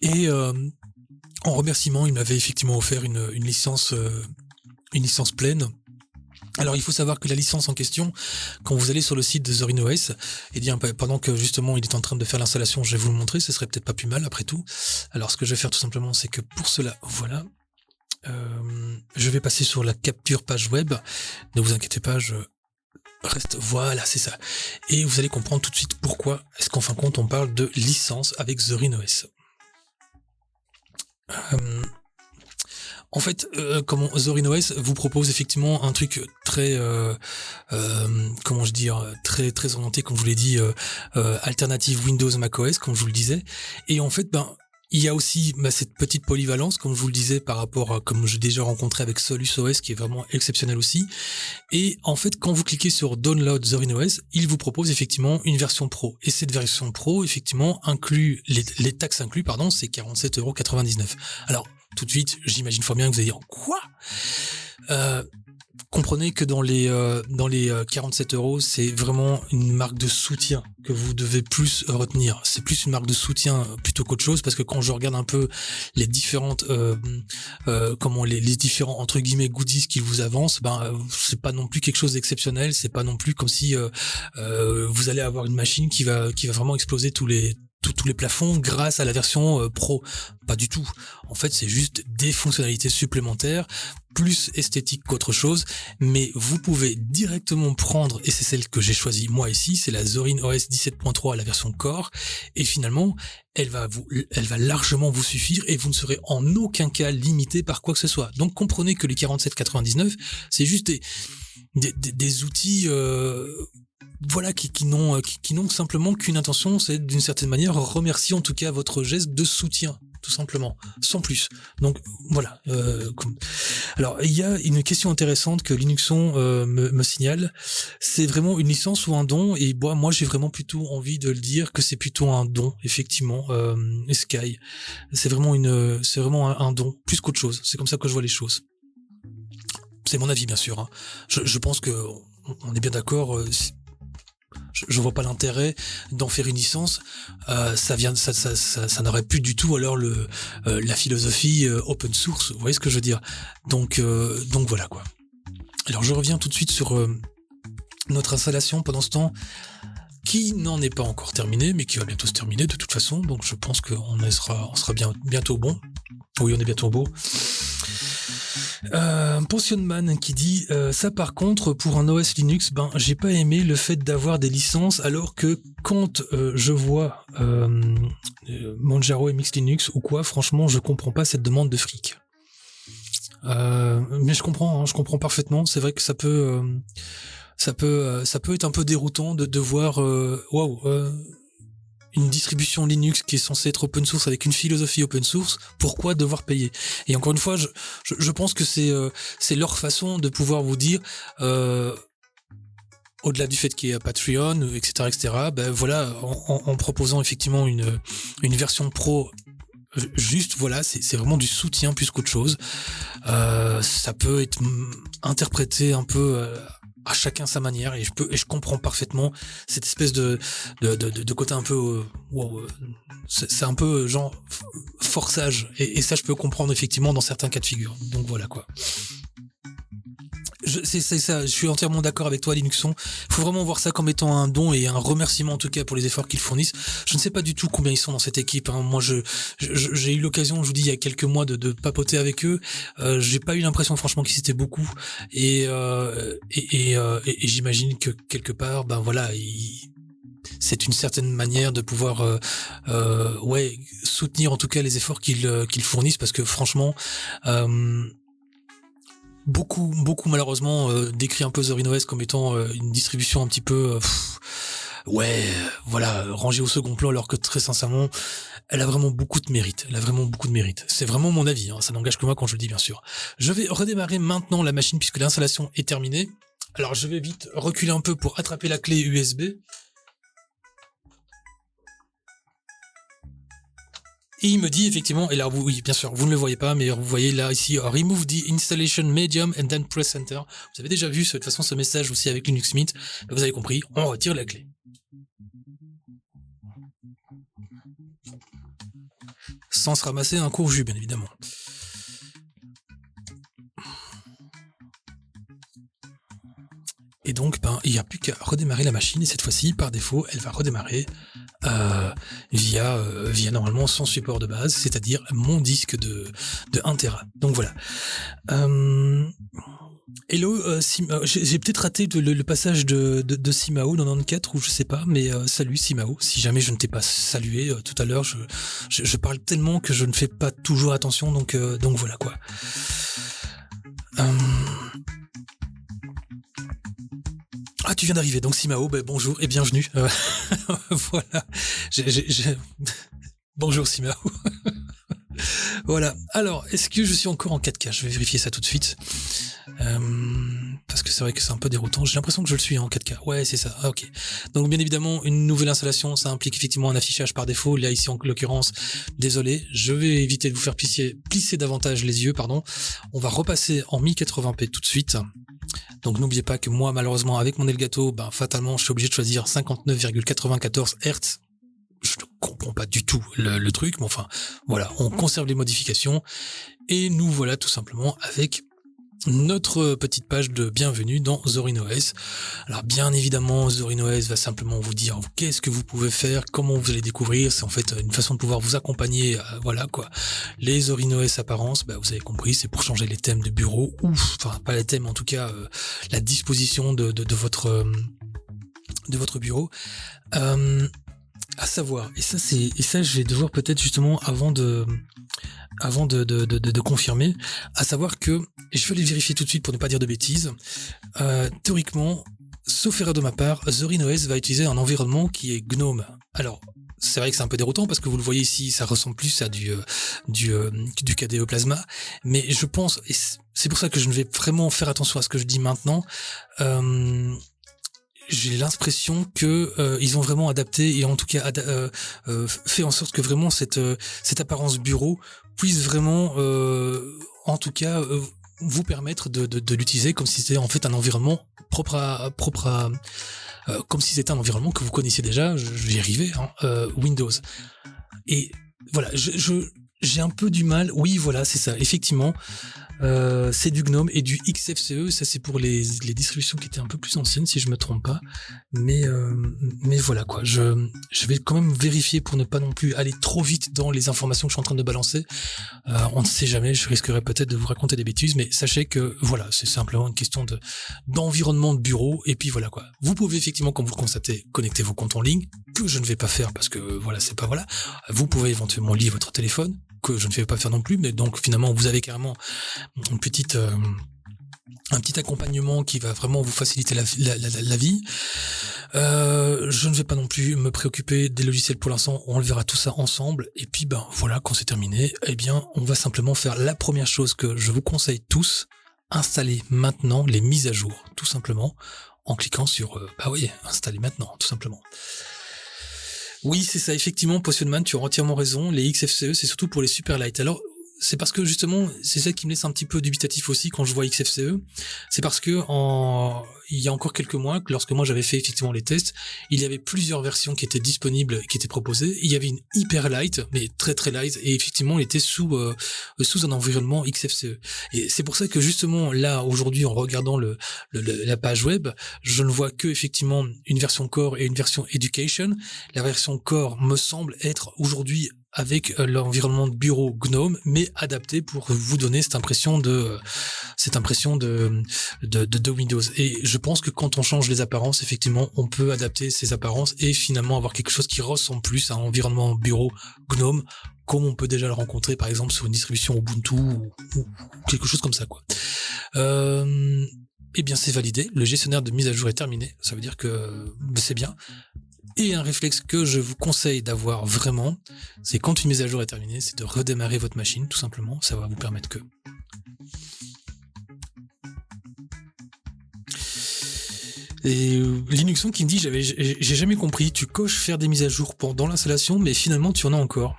Et en remerciement, il m'avait effectivement offert une licence pleine. Alors il faut savoir que la licence en question, quand vous allez sur le site de Zorin OS, eh bien pendant que justement il est en train de faire l'installation, je vais vous le montrer, ce serait peut-être pas plus mal après tout. Alors ce que je vais faire tout simplement, c'est que pour cela, voilà, je vais passer sur la capture page web. Ne vous inquiétez pas, je reste, voilà, c'est ça. Et vous allez comprendre tout de suite pourquoi est-ce qu'en fin de compte on parle de licence avec Zorin OS. En fait, comment Zorin OS vous propose effectivement un truc très, très très orienté, comme je vous l'ai dit, alternative Windows macOS, comme je vous le disais. Et en fait, il y a aussi cette petite polyvalence, comme je vous le disais, par rapport à comme j'ai déjà rencontré avec Solus OS, qui est vraiment exceptionnel aussi. Et en fait, quand vous cliquez sur Download Zorin OS, il vous propose effectivement une version pro. Et cette version pro, effectivement, inclut les taxes inclus, c'est 47,99 €. Alors, tout de suite, j'imagine fort bien que vous allez dire quoi ? Comprenez que dans les 47 €, c'est vraiment une marque de soutien que vous devez plus retenir. C'est plus une marque de soutien plutôt qu'autre chose, parce que quand je regarde un peu les différentes les différents entre guillemets goodies qu'ils vous avancent, c'est pas non plus quelque chose d'exceptionnel. C'est pas non plus comme si vous allez avoir une machine qui va vraiment exploser tous les tous les plafonds grâce à la version Pro. Pas du tout. En fait, c'est juste des fonctionnalités supplémentaires, plus esthétique qu'autre chose, mais vous pouvez directement prendre, et c'est celle que j'ai choisie moi ici, c'est la Zorin OS 17.3, la version Core, et finalement, elle va largement vous suffire, et vous ne serez en aucun cas limité par quoi que ce soit. Donc comprenez que les 47,99, c'est juste des outils voilà qui n'ont simplement qu'une intention, c'est d'une certaine manière remercier en tout cas votre geste de soutien, tout simplement, sans plus. Donc voilà. Alors il y a une question intéressante que Linuxon me signale. C'est vraiment une licence ou un don? Et moi j'ai vraiment plutôt envie de le dire que c'est plutôt un don, effectivement. Sky, c'est vraiment un don plus qu'autre chose. C'est comme ça que je vois les choses. C'est mon avis bien sûr. Hein. Je pense que on est bien d'accord. Je vois pas l'intérêt d'en faire une licence. Ça n'aurait plus du tout alors la philosophie open source. Vous voyez ce que je veux dire? Donc voilà quoi. Alors je reviens tout de suite sur notre installation pendant ce temps, qui n'en est pas encore terminée, mais qui va bientôt se terminer de toute façon. Donc je pense qu'on sera bientôt bon. Oui, on est bientôt beau. Pensionman qui dit ça par contre pour un OS Linux, j'ai pas aimé le fait d'avoir des licences, alors que quand je vois Manjaro et Mix Linux ou quoi, franchement je comprends pas cette demande de fric. Mais je comprends parfaitement. C'est vrai que ça peut être un peu déroutant de voir une distribution Linux qui est censée être open source avec une philosophie open source, pourquoi devoir payer? Et encore une fois, je pense que c'est leur façon de pouvoir vous dire, au-delà du fait qu'il y a Patreon, etc., voilà, en proposant effectivement une version pro, juste voilà, c'est vraiment du soutien plus qu'autre chose. Ça peut être interprété un peu à chacun sa manière, et je comprends parfaitement cette espèce de côté un peu c'est un peu genre forçage, et ça je peux comprendre effectivement dans certains cas de figure. Donc voilà quoi. C'est ça, je suis entièrement d'accord avec toi, Linuxon. Il faut vraiment voir ça comme étant un don et un remerciement en tout cas pour les efforts qu'ils fournissent. Je ne sais pas du tout combien ils sont dans cette équipe. Hein. Moi, j'ai eu l'occasion, je vous dis, il y a quelques mois de papoter avec eux. J'ai pas eu l'impression, franchement, qu'ils étaient beaucoup. Et j'imagine que quelque part, voilà, c'est une certaine manière de pouvoir, soutenir en tout cas les efforts qu'ils fournissent, parce que franchement. Beaucoup malheureusement décrit un peu Zorin OS comme étant une distribution un petit peu rangée au second plan, alors que très sincèrement elle a vraiment beaucoup de mérite. C'est vraiment mon avis, hein, ça n'engage que moi quand je le dis bien sûr. Je vais redémarrer maintenant la machine puisque l'installation est terminée. Alors je vais vite reculer un peu pour attraper la clé USB. Et il me dit effectivement, et là oui bien sûr vous ne le voyez pas, mais vous voyez là ici remove the installation medium and then press enter. Vous avez déjà vu de toute façon ce message aussi avec Linux Mint. Vous avez compris, on retire la clé. Sans se ramasser un court jus bien évidemment. Et donc il n'y a plus qu'à redémarrer la machine, et cette fois-ci par défaut elle va redémarrer via normalement son support de base, c'est-à-dire mon disque de 1 Tera. Donc voilà. Hello, j'ai peut-être raté le passage de Simao 94 ou je sais pas, mais salut Simao. Si jamais je ne t'ai pas salué tout à l'heure, je parle tellement que je ne fais pas toujours attention, donc voilà quoi. Ah, tu viens d'arriver, donc Simao, bonjour et bienvenue. Voilà. Bonjour Simao. Voilà. Alors, est-ce que je suis encore en 4K? Je vais vérifier ça tout de suite. Parce que c'est vrai que c'est un peu déroutant. J'ai l'impression que je le suis en 4K. Ouais, c'est ça. Ah, ok. Donc, bien évidemment, une nouvelle installation, ça implique effectivement un affichage par défaut. Là, ici, en l'occurrence, désolé, je vais éviter de vous faire plisser davantage les yeux, pardon. On va repasser en 1080p tout de suite. Donc n'oubliez pas que moi, malheureusement, avec mon Elgato, fatalement, je suis obligé de choisir 59,94 Hz. Je ne comprends pas du tout le truc, mais enfin, voilà, on conserve les modifications, et nous voilà tout simplement avec notre petite page de bienvenue dans Zorin OS. Alors bien évidemment, Zorin OS va simplement vous dire qu'est-ce que vous pouvez faire, comment vous allez découvrir. C'est en fait une façon de pouvoir vous accompagner. Voilà quoi. Les Zorin OS apparences, vous avez compris, c'est pour changer les thèmes de bureau, enfin pas les thèmes, en tout cas la disposition de votre bureau. À savoir, et ça je vais devoir peut-être justement avant de confirmer, à savoir que, et je vais aller vérifier tout de suite pour ne pas dire de bêtises, théoriquement, sauf erreur de ma part, Zorin OS va utiliser un environnement qui est GNOME. Alors, c'est vrai que c'est un peu déroutant parce que vous le voyez ici, ça ressemble plus à du KDE Plasma, mais je pense, et c'est pour ça que je ne vais vraiment faire attention à ce que je dis maintenant, j'ai l'impression que ils ont vraiment adapté et en tout cas fait en sorte que vraiment cette apparence bureau puisse vraiment en tout cas vous permettre de l'utiliser comme si c'était en fait un environnement propre à comme si c'était un environnement que vous connaissiez déjà. Je vais y arriver, Windows. Et voilà, j'ai un peu du mal. Oui, voilà, c'est ça. Effectivement, c'est du GNOME et du XFCE. Ça, c'est pour les distributions qui étaient un peu plus anciennes, si je me trompe pas. Mais voilà quoi. Je vais quand même vérifier pour ne pas non plus aller trop vite dans les informations que je suis en train de balancer. On ne sait jamais. Je risquerais peut-être de vous raconter des bêtises, mais sachez que voilà, c'est simplement une question d'environnement de bureau. Et puis voilà quoi. Vous pouvez effectivement, comme vous le constatez, connecter vos comptes en ligne, que je ne vais pas faire parce que voilà, c'est pas voilà. Vous pouvez éventuellement lier votre téléphone, que je ne vais pas faire non plus, mais donc finalement vous avez carrément un petit accompagnement qui va vraiment vous faciliter la vie. Je ne vais pas non plus me préoccuper des logiciels pour l'instant, on le verra tout ça ensemble, et puis voilà, quand c'est terminé, on va simplement faire la première chose que je vous conseille tous, installer maintenant les mises à jour, tout simplement, en cliquant sur installer maintenant, tout simplement. Oui, c'est ça, effectivement, Potionman, tu as entièrement raison. Les XFCE, c'est surtout pour les Superlight. Alors, c'est parce que justement, c'est ça qui me laisse un petit peu dubitatif aussi quand je vois XFCE. C'est parce que il y a encore quelques mois, lorsque moi j'avais fait effectivement les tests, il y avait plusieurs versions qui étaient disponibles, qui étaient proposées. Il y avait une hyper light, mais très très light, et effectivement, il était sous un environnement XFCE. Et c'est pour ça que justement là, aujourd'hui, en regardant la page web, je ne vois que effectivement une version Core et une version Education. La version Core me semble être aujourd'hui avec l'environnement de bureau GNOME, mais adapté pour vous donner cette impression de Windows. Et je pense que quand on change les apparences, effectivement, on peut adapter ces apparences et finalement avoir quelque chose qui ressemble plus à un environnement bureau GNOME, comme on peut déjà le rencontrer, par exemple, sur une distribution Ubuntu ou quelque chose comme ça, quoi. Eh bien, c'est validé. Le gestionnaire de mise à jour est terminé. Ça veut dire que c'est bien. Et un réflexe que je vous conseille d'avoir vraiment, c'est quand une mise à jour est terminée, c'est de redémarrer votre machine, tout simplement. Ça va vous permettre que... Et Linuxon qui me dit, j'ai jamais compris, tu coches faire des mises à jour pendant l'installation, mais finalement tu en as encore.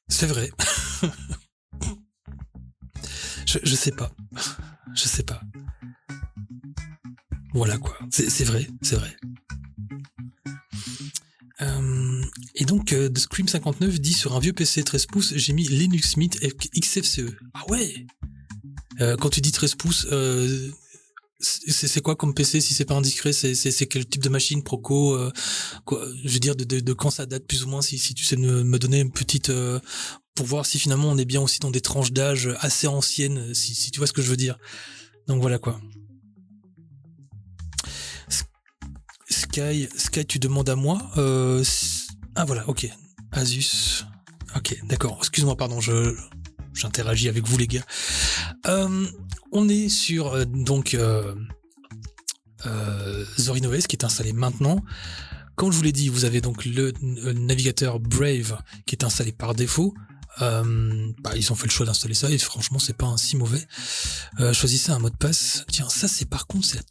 C'est vrai. Je sais pas. Je sais pas. Voilà quoi, c'est vrai. Et donc, The Scream 59 dit sur un vieux PC 13 pouces, j'ai mis Linux Mint XFCE. Ah ouais. Quand tu dis 13 pouces, c'est quoi comme PC si c'est pas indiscret? C'est quel type de machine, Proco, quoi, je veux dire de quand ça date plus ou moins, si tu sais me donner une petite pour voir si finalement on est bien aussi dans des tranches d'âge assez anciennes, si tu vois ce que je veux dire. Donc voilà quoi. Sky, tu demandes à moi. Ah voilà, ok. Asus. Ok, d'accord. Excuse-moi, pardon, j'interagis avec vous les gars. On est sur Zorin OS qui est installé maintenant. Comme je vous l'ai dit, vous avez donc le navigateur Brave qui est installé par défaut. Ils ont fait le choix d'installer ça et franchement c'est pas un si mauvais. Choisissez un mot de passe. Tiens, ça c'est la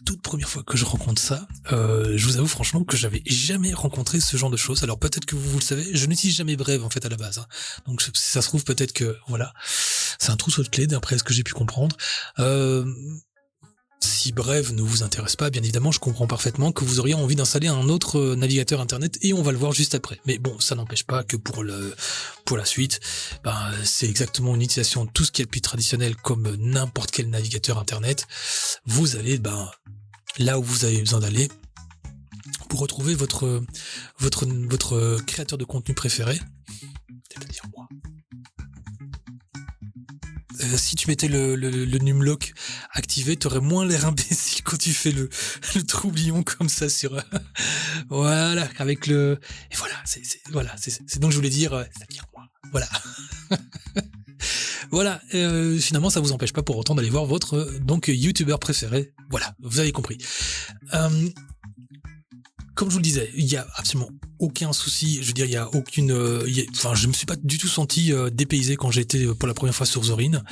toute première fois que je rencontre ça. Je vous avoue franchement que j'avais jamais rencontré ce genre de choses. Alors peut-être que vous le savez, je n'utilise jamais Brave en fait à la base. Donc si ça se trouve peut-être que voilà, c'est un trousseau de clés d'après ce que j'ai pu comprendre. si Brave ne vous intéresse pas, bien évidemment, je comprends parfaitement que vous auriez envie d'installer un autre navigateur internet et on va le voir juste après. Mais bon, ça n'empêche pas que pour la suite, c'est exactement une utilisation de tout ce qui est le plus traditionnel comme n'importe quel navigateur internet. Vous allez, là où vous avez besoin d'aller pour retrouver votre créateur de contenu préféré, c'est-à-dire moi. Si tu mettais le numlock activé, t'aurais moins l'air imbécile quand tu fais le troublion comme ça sur voilà, avec et voilà, c'est donc je voulais dire c'est-à-dire moi. Voilà. Voilà, finalement ça vous empêche pas pour autant d'aller voir votre youtubeur préféré. Voilà, vous avez compris. Comme je vous le disais, il y a absolument aucun souci. Je veux dire, il y a aucune. Je me suis pas du tout senti dépaysé quand j'ai été pour la première fois sur Zorin.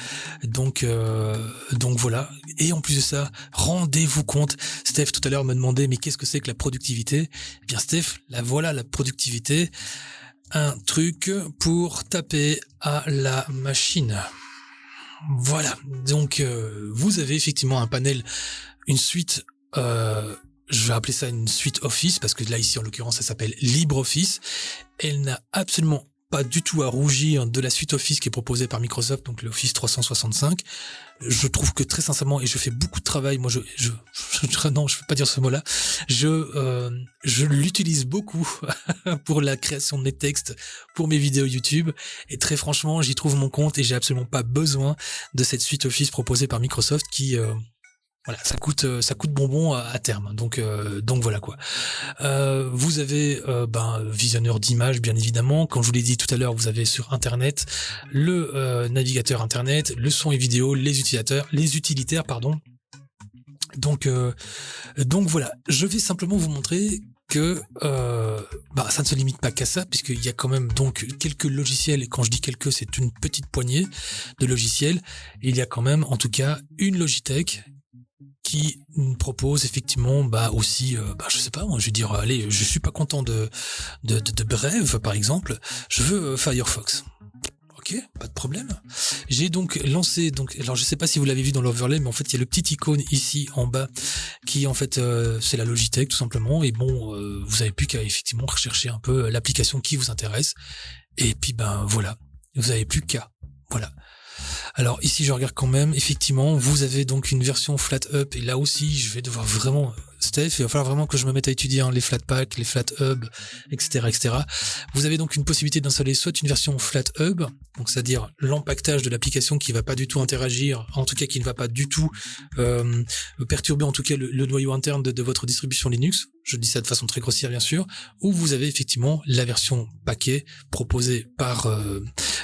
Donc voilà. Et en plus de ça, rendez-vous compte. Steph tout à l'heure me demandait mais qu'est-ce que c'est que la productivité ? Eh bien Steph, voilà la productivité. Un truc pour taper à la machine. Voilà. Donc vous avez effectivement un panel, une suite. Je vais appeler ça une suite Office, parce que là, ici, en l'occurrence, ça s'appelle LibreOffice. Elle n'a absolument pas du tout à rougir de la suite Office qui est proposée par Microsoft, donc l'Office 365. Je trouve que très sincèrement, et je fais beaucoup de travail, moi non, je ne peux pas dire ce mot-là, je l'utilise beaucoup pour la création de mes textes, pour mes vidéos YouTube, et très franchement, j'y trouve mon compte et j'ai absolument pas besoin de cette suite Office proposée par Microsoft qui... voilà, ça coûte bonbon à terme. Donc voilà quoi. Vous avez visionneur d'images bien évidemment. Comme je vous l'ai dit tout à l'heure, vous avez sur Internet le navigateur Internet, le son et vidéo, les utilitaires pardon. Donc voilà, je vais simplement vous montrer que ça ne se limite pas qu'à ça, puisqu'il y a quand même donc quelques logiciels, et quand je dis quelques, c'est une petite poignée de logiciels. Et il y a quand même en tout cas une Logitech qui propose effectivement aussi je sais pas, je vais dire allez, je suis pas content de Brave par exemple, je veux Firefox. Ok, pas de problème. J'ai donc lancé alors je sais pas si vous l'avez vu dans l'overlay, mais en fait il y a le petit icône ici en bas qui en fait c'est la Logitech tout simplement, et vous avez plus qu'à effectivement rechercher un peu l'application qui vous intéresse, et puis voilà, vous avez plus qu'à voilà. Alors ici je regarde quand même, effectivement vous avez donc une version flat up, et là aussi je vais devoir vraiment Steph, il va falloir vraiment que je me mette à étudier les Flatpak, les Flat Hub, etc. Vous avez donc une possibilité d'installer soit une version Flat Hub, donc c'est-à-dire l'empaquetage de l'application qui va pas du tout interagir, en tout cas qui ne va pas du tout perturber en tout cas le noyau interne de votre distribution Linux. Je dis ça de façon très grossière bien sûr. Ou vous avez effectivement la version paquet proposée par,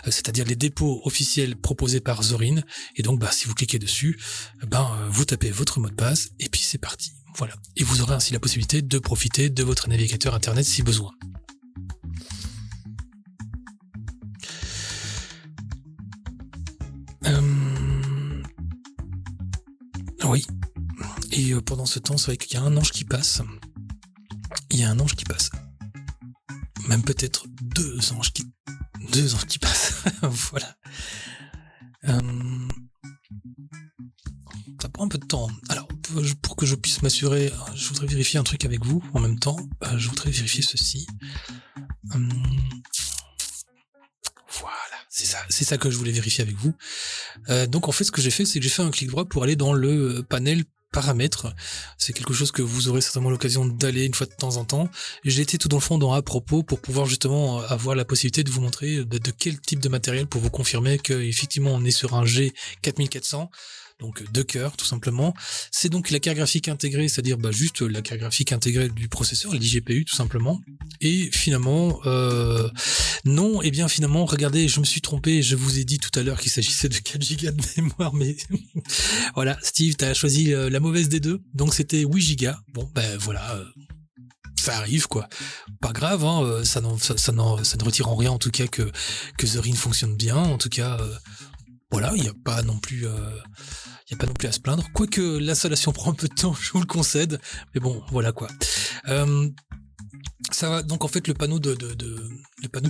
c'est-à-dire les dépôts officiels proposés par Zorin. Et donc si vous cliquez dessus, vous tapez votre mot de passe et puis c'est parti. Voilà. Et vous aurez ainsi la possibilité de profiter de votre navigateur internet si besoin. Oui. Et pendant ce temps, c'est vrai qu'il y a un ange qui passe. Même peut-être deux anges qui passent. Voilà. Ça prend un peu de temps. Alors, pour que je puisse m'assurer, je voudrais vérifier un truc avec vous en même temps. Je voudrais vérifier ceci. Voilà, c'est ça que je voulais vérifier avec vous. Donc en fait, ce que j'ai fait, c'est que j'ai fait un clic droit pour aller dans le panel paramètres. C'est quelque chose que vous aurez certainement l'occasion d'aller une fois de temps en temps. J'ai été tout dans le fond dans à propos pour pouvoir justement avoir la possibilité de vous montrer de quel type de matériel, pour vous confirmer que effectivement on est sur un G4400. Donc 2 cœurs tout simplement. C'est donc la carte graphique intégrée, c'est-à-dire juste la carte graphique intégrée du processeur, l'IGPU tout simplement. Et finalement, non, et bien finalement, regardez, je me suis trompé, je vous ai dit tout à l'heure qu'il s'agissait de 4 Go de mémoire, mais voilà, Steve, t'as choisi la mauvaise des deux, donc c'était 8 Go. Bon, voilà, ça arrive quoi. Pas grave, hein, ça ne retire en rien en tout cas que Zorin fonctionne bien, en tout cas... voilà, il n'y a pas non plus à se plaindre. Quoique l'installation prend un peu de temps, je vous le concède. Mais bon, voilà quoi. Ça va donc en fait le panneau de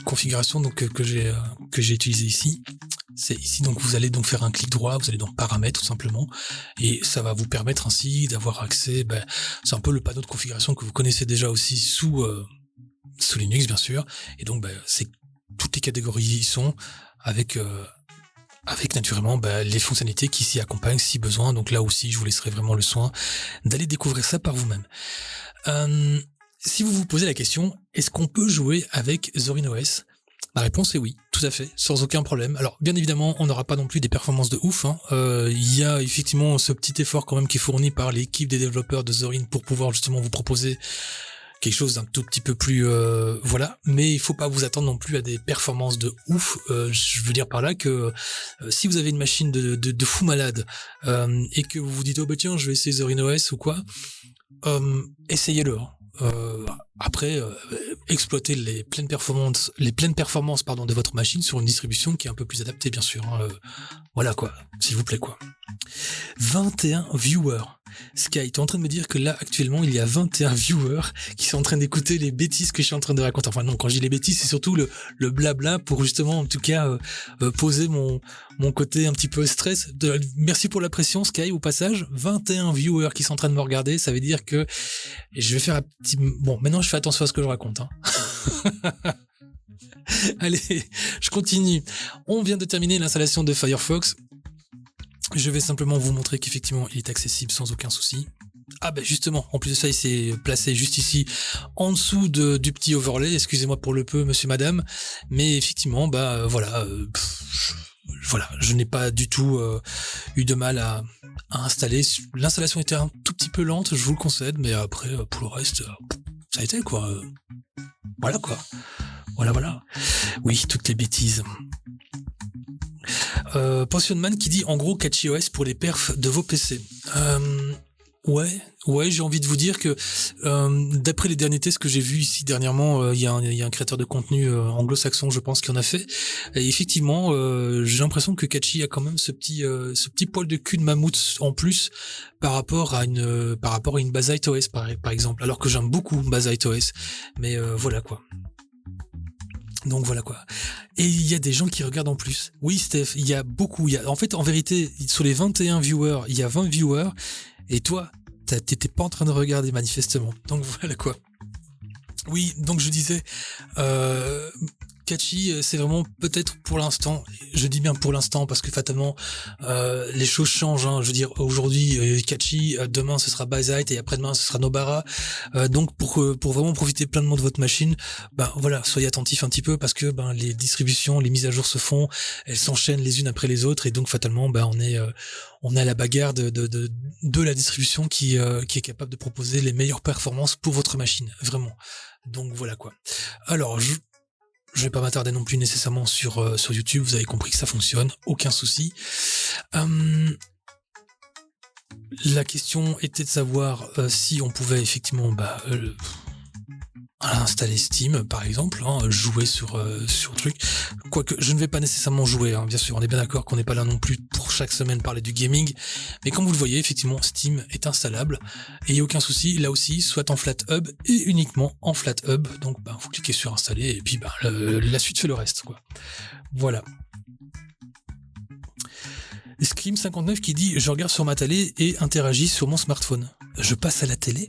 configuration donc que j'ai utilisé ici. C'est ici, donc vous allez donc faire un clic droit, vous allez dans paramètres tout simplement, et ça va vous permettre ainsi d'avoir accès, c'est un peu le panneau de configuration que vous connaissez déjà aussi sous Linux bien sûr, et donc c'est toutes les catégories y sont, avec naturellement les fonctionnalités qui s'y accompagnent si besoin. Donc là aussi, je vous laisserai vraiment le soin d'aller découvrir ça par vous-même. Si vous vous posez la question, est-ce qu'on peut jouer avec Zorin OS ? La réponse est oui, tout à fait, sans aucun problème. Alors bien évidemment, on n'aura pas non plus des performances de ouf. Il y a effectivement ce petit effort quand même qui est fourni par l'équipe des développeurs de Zorin pour pouvoir justement vous proposer quelque chose d'un tout petit peu plus voilà, mais il faut pas vous attendre non plus à des performances de ouf. Je veux dire par là que si vous avez une machine de fou malade et que vous vous dites oh tiens je vais essayer Zorin OS ou quoi, essayez-le. Après, exploitez les pleines performances de votre machine sur une distribution qui est un peu plus adaptée bien sûr. Voilà quoi, s'il vous plaît quoi. 21 viewers. Sky, tu es en train de me dire que là, actuellement, il y a 21 viewers qui sont en train d'écouter les bêtises que je suis en train de raconter. Enfin non, quand je dis les bêtises, c'est surtout le blabla pour justement, en tout cas, poser mon côté un petit peu stress. Merci pour la pression, Sky, au passage. 21 viewers qui sont en train de me regarder, ça veut dire que je vais faire un petit... Bon, maintenant, je fais attention à ce que je raconte. Allez, je continue. On vient de terminer l'installation de Firefox. Je vais simplement vous montrer qu'effectivement il est accessible sans aucun souci. Ah justement, en plus de ça, il s'est placé juste ici, en dessous du petit overlay. Excusez-moi pour le peu, monsieur, madame, mais effectivement, voilà, je n'ai pas du tout eu de mal à installer. L'installation était un tout petit peu lente, je vous le concède, mais après, pour le reste, ça a été quoi. Voilà quoi. Voilà. Oui, toutes les bêtises. Pensionman qui dit en gros CatchyOS pour les perfs de vos PC. Ouais, j'ai envie de vous dire que d'après les derniers tests que j'ai vus ici dernièrement, il y a un créateur de contenu anglo-saxon, je pense, qui en a fait. Et effectivement, j'ai l'impression que Catchy a quand même ce petit poil de cul de mammouth en plus par rapport à une Bazzite OS par exemple. Alors que j'aime beaucoup Bazzite OS, mais voilà quoi. Donc voilà quoi. Et il y a des gens qui regardent en plus. Oui, Steph, il y a beaucoup. En fait, en vérité, sur les 21 viewers, il y a 20 viewers. Et toi, t'étais pas en train de regarder manifestement. Donc voilà quoi. Oui, donc je disais, Catchy, c'est vraiment peut-être pour l'instant, je dis bien pour l'instant parce que fatalement les choses changent. Je veux dire, aujourd'hui Catchy, demain ce sera Bazzite et après-demain ce sera Nobara. Donc pour vraiment profiter pleinement de votre machine, voilà, soyez attentifs un petit peu parce que les distributions, les mises à jour se font, elles s'enchaînent les unes après les autres et donc fatalement on est à la bagarre de la distribution qui est capable de proposer les meilleures performances pour votre machine, vraiment. Donc voilà quoi. Alors je vais pas m'attarder non plus nécessairement sur YouTube, vous avez compris que ça fonctionne, aucun souci. La question était de savoir si on pouvait effectivement installer Steam par exemple, jouer sur truc. Quoique je ne vais pas nécessairement jouer, bien sûr, on est bien d'accord qu'on n'est pas là non plus pour chaque semaine parler du gaming, mais comme vous le voyez, effectivement Steam est installable et il n'y a aucun souci, là aussi, soit en FlatHub et uniquement en FlatHub, donc vous cliquez sur installer et puis la suite fait le reste quoi. Voilà. Scream59 qui dit je regarde sur ma télé et interagis sur mon smartphone. Je passe à la télé.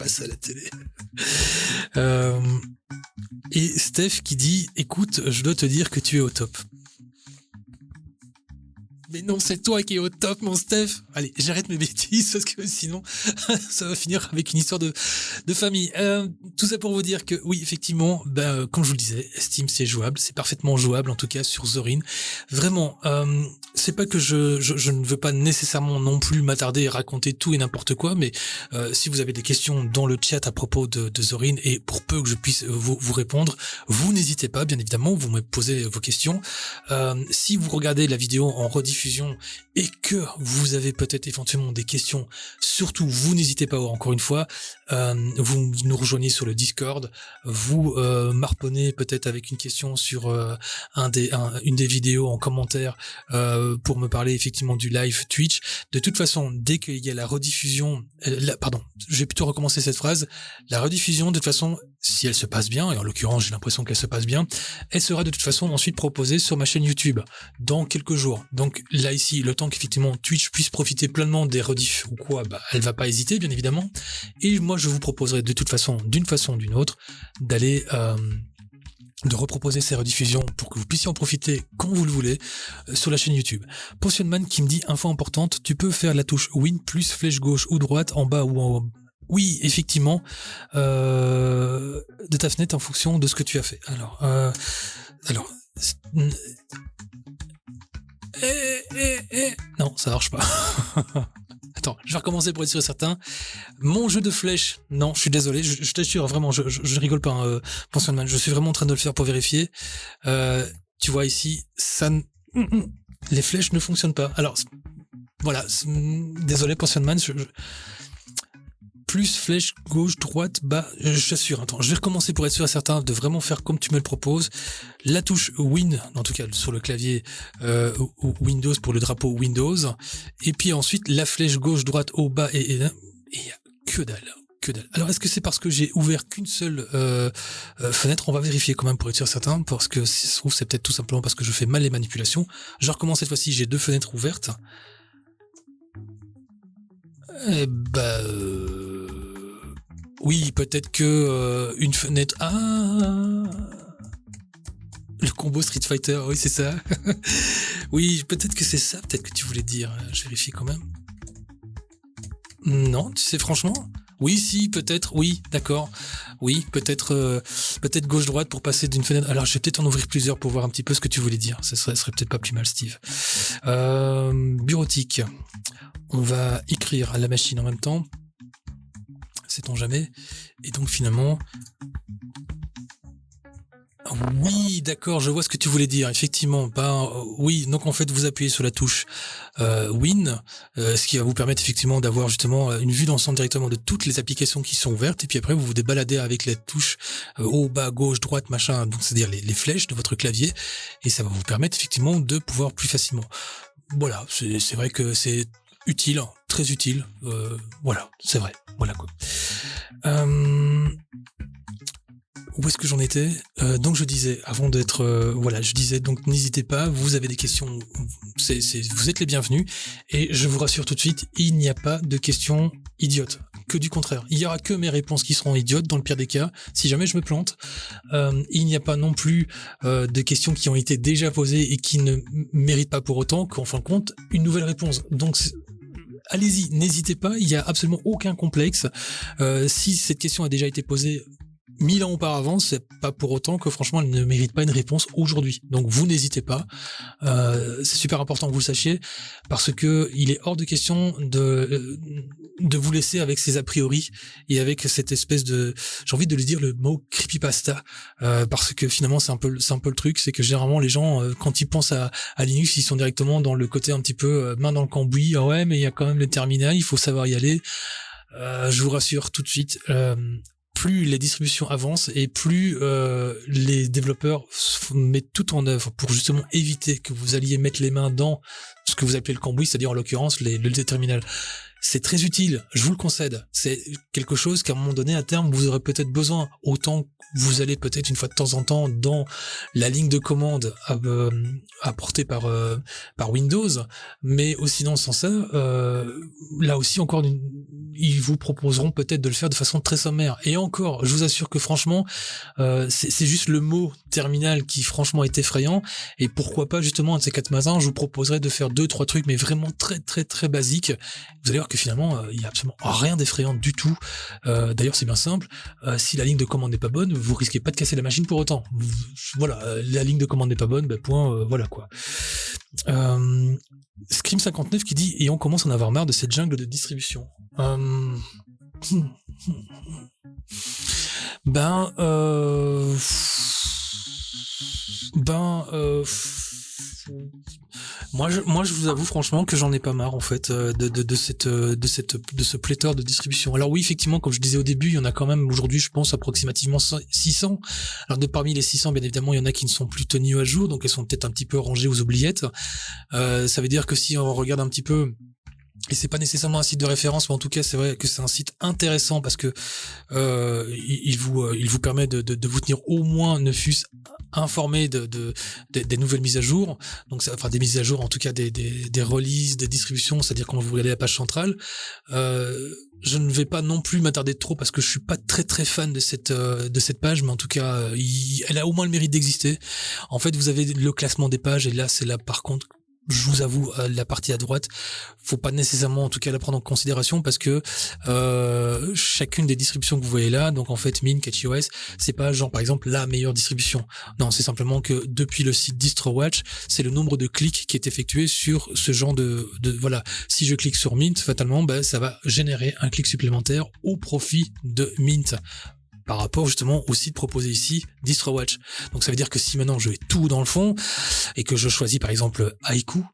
À la télé. Et Steph qui dit écoute, je dois te dire que tu es au top. Mais non, c'est toi qui es au top, mon Steph. Allez, j'arrête mes bêtises parce que sinon, ça va finir avec une histoire de famille. Tout ça pour vous dire que oui, effectivement, comme je vous le disais, Steam c'est jouable, c'est parfaitement jouable, en tout cas sur Zorin. Vraiment, c'est pas que je ne veux pas nécessairement non plus m'attarder et raconter tout et n'importe quoi, mais si vous avez des questions dans le chat à propos de Zorin et pour peu que je puisse vous répondre, vous n'hésitez pas, bien évidemment, vous me posez vos questions. Si vous regardez la vidéo en rediffusion et que vous avez peut-être éventuellement des questions, surtout vous n'hésitez pas, encore une fois, vous nous rejoignez sur le Discord, vous m'harponnez peut-être avec une question sur une des vidéos en commentaire pour me parler effectivement du live Twitch. De toute façon, dès qu'il y a la rediffusion, je vais plutôt recommencer cette phrase, la rediffusion de toute façon si elle se passe bien, et en l'occurrence j'ai l'impression qu'elle se passe bien, elle sera de toute façon ensuite proposée sur ma chaîne YouTube dans quelques jours. Donc là ici, le temps qu'effectivement Twitch puisse profiter pleinement des rediffs ou quoi, elle va pas hésiter bien évidemment. Et moi je vous proposerai de toute façon, d'une façon ou d'une autre, d'aller de reproposer ces rediffusions pour que vous puissiez en profiter quand vous le voulez sur la chaîne YouTube. Potionman qui me dit info importante, tu peux faire la touche Win plus flèche gauche ou droite en bas ou en haut. Oui, effectivement, de ta fenêtre en fonction de ce que tu as fait. Alors, non, ça marche pas. Attends, je vais recommencer pour être sûr et certain. Mon jeu de flèches, non, je suis désolé, je t'assure, vraiment, je rigole pas, Potionman, je suis vraiment en train de le faire pour vérifier. Tu vois ici, les flèches ne fonctionnent pas. Alors, voilà, désolé, Potionman, plus flèche gauche, droite, bas, je t'assure, attends, je vais recommencer pour être sûr et certain de vraiment faire comme tu me le proposes. La touche Win, en tout cas sur le clavier Windows pour le drapeau Windows, et puis ensuite la flèche gauche, droite, haut, bas, et il y a que dalle. Alors est-ce que c'est parce que j'ai ouvert qu'une seule fenêtre? On va vérifier quand même pour être sûr et certain, parce que si ça se trouve c'est peut-être tout simplement parce que je fais mal les manipulations. Je recommence cette fois-ci, j'ai 2 fenêtres ouvertes. Oui, peut-être que une fenêtre... le combo Street Fighter, oui, c'est ça. Oui, peut-être que c'est ça, peut-être que tu voulais dire. Je vérifie quand même. Non, tu sais, franchement... Oui, si, peut-être, oui, d'accord. Oui, peut-être gauche-droite pour passer d'une fenêtre... Alors, je vais peut-être en ouvrir plusieurs pour voir un petit peu ce que tu voulais dire. Ça serait peut-être pas plus mal, Steve. Bureautique. On va écrire à la machine en même temps. Sait-on jamais. Et donc, finalement... Oui, d'accord, je vois ce que tu voulais dire, effectivement. Oui, donc en fait, vous appuyez sur la touche Win, ce qui va vous permettre effectivement d'avoir justement une vue d'ensemble directement de toutes les applications qui sont ouvertes, et puis après, vous vous débaladez avec les touches haut, bas, gauche, droite, machin, donc c'est-à-dire les flèches de votre clavier, et ça va vous permettre effectivement de pouvoir plus facilement. Voilà, c'est vrai que c'est utile, très utile, voilà, c'est vrai, voilà quoi. Où est-ce que j'en étais? Donc je disais, avant d'être... je disais, donc n'hésitez pas, vous avez des questions, vous êtes les bienvenus, et je vous rassure tout de suite, il n'y a pas de questions idiotes, que du contraire. Il n'y aura que mes réponses qui seront idiotes, dans le pire des cas, si jamais je me plante. Il n'y a pas non plus de questions qui ont été déjà posées et qui ne méritent pas pour autant qu'en fin de compte, une nouvelle réponse. Donc... Allez-y, n'hésitez pas, il n'y a absolument aucun complexe. Si cette question a déjà été posée 1000 ans auparavant, c'est pas pour autant que franchement elle ne mérite pas une réponse aujourd'hui. Donc vous n'hésitez pas, c'est super important que vous le sachiez, parce que il est hors de question de vous laisser avec ces a priori et avec cette espèce de, j'ai envie de le dire le mot creepypasta, parce que finalement c'est un peu le truc, c'est que généralement les gens quand ils pensent à Linux, ils sont directement dans le côté un petit peu main dans le cambouis. Ah ouais, mais il y a quand même le terminal, il faut savoir y aller. Je vous rassure tout de suite. Plus les distributions avancent et plus les développeurs mettent tout en œuvre pour justement éviter que vous alliez mettre les mains dans ce que vous appelez le cambouis, c'est-à-dire en l'occurrence le terminal. C'est très utile, je vous le concède. C'est quelque chose qu'à un moment donné, à terme, vous aurez peut-être besoin. Autant vous allez peut-être une fois de temps en temps dans la ligne de commande apportée par Windows, mais aussi dans ce sens-là, là aussi encore, ils vous proposeront peut-être de le faire de façon très sommaire. Et encore, je vous assure que franchement, c'est juste le mot terminal qui franchement est effrayant. Et pourquoi pas justement un de ces 4 matins, je vous proposerai de faire 2-3 trucs, mais vraiment très très très basiques. Vous allez voir que finalement, il y a absolument rien d'effrayant du tout. D'ailleurs, c'est bien simple. Si la ligne de commande n'est pas bonne, vous risquez pas de casser la machine pour autant. Voilà, la ligne de commande n'est pas bonne, point, voilà quoi. Scream59 qui dit « Et on commence à en avoir marre de cette jungle de distribution. » Moi, je vous avoue franchement que j'en ai pas marre en fait de ce pléthore de distribution. Alors oui, effectivement, comme je disais au début, il y en a quand même aujourd'hui, je pense, approximativement 600. Alors parmi les 600, bien évidemment, il y en a qui ne sont plus tenues à jour, donc elles sont peut-être un petit peu rangées aux oubliettes. Ça veut dire que si on regarde un petit peu Et c'est pas nécessairement un site de référence, mais en tout cas, c'est vrai que c'est un site intéressant parce que il vous permet de vous tenir au moins, ne fût-ce informé des nouvelles mises à jour. Donc, enfin des mises à jour, en tout cas des releases, des distributions, c'est-à-dire quand vous regardez la page centrale. Je ne vais pas non plus m'attarder trop parce que je suis pas très très fan de cette page, mais en tout cas, elle a au moins le mérite d'exister. En fait, vous avez le classement des pages et là, c'est là par contre. Je vous avoue, la partie à droite, faut pas nécessairement, en tout cas, la prendre en considération parce que chacune des distributions que vous voyez là, donc en fait, Mint, CatchyOS, c'est pas genre par exemple la meilleure distribution. Non, c'est simplement que depuis le site DistroWatch, c'est le nombre de clics qui est effectué sur ce genre de voilà. Si je clique sur Mint, fatalement, ça va générer un clic supplémentaire au profit de Mint, par rapport justement au site proposé ici, DistroWatch. Donc ça veut dire que si maintenant je vais tout dans le fond et que je choisis par exemple Haiku,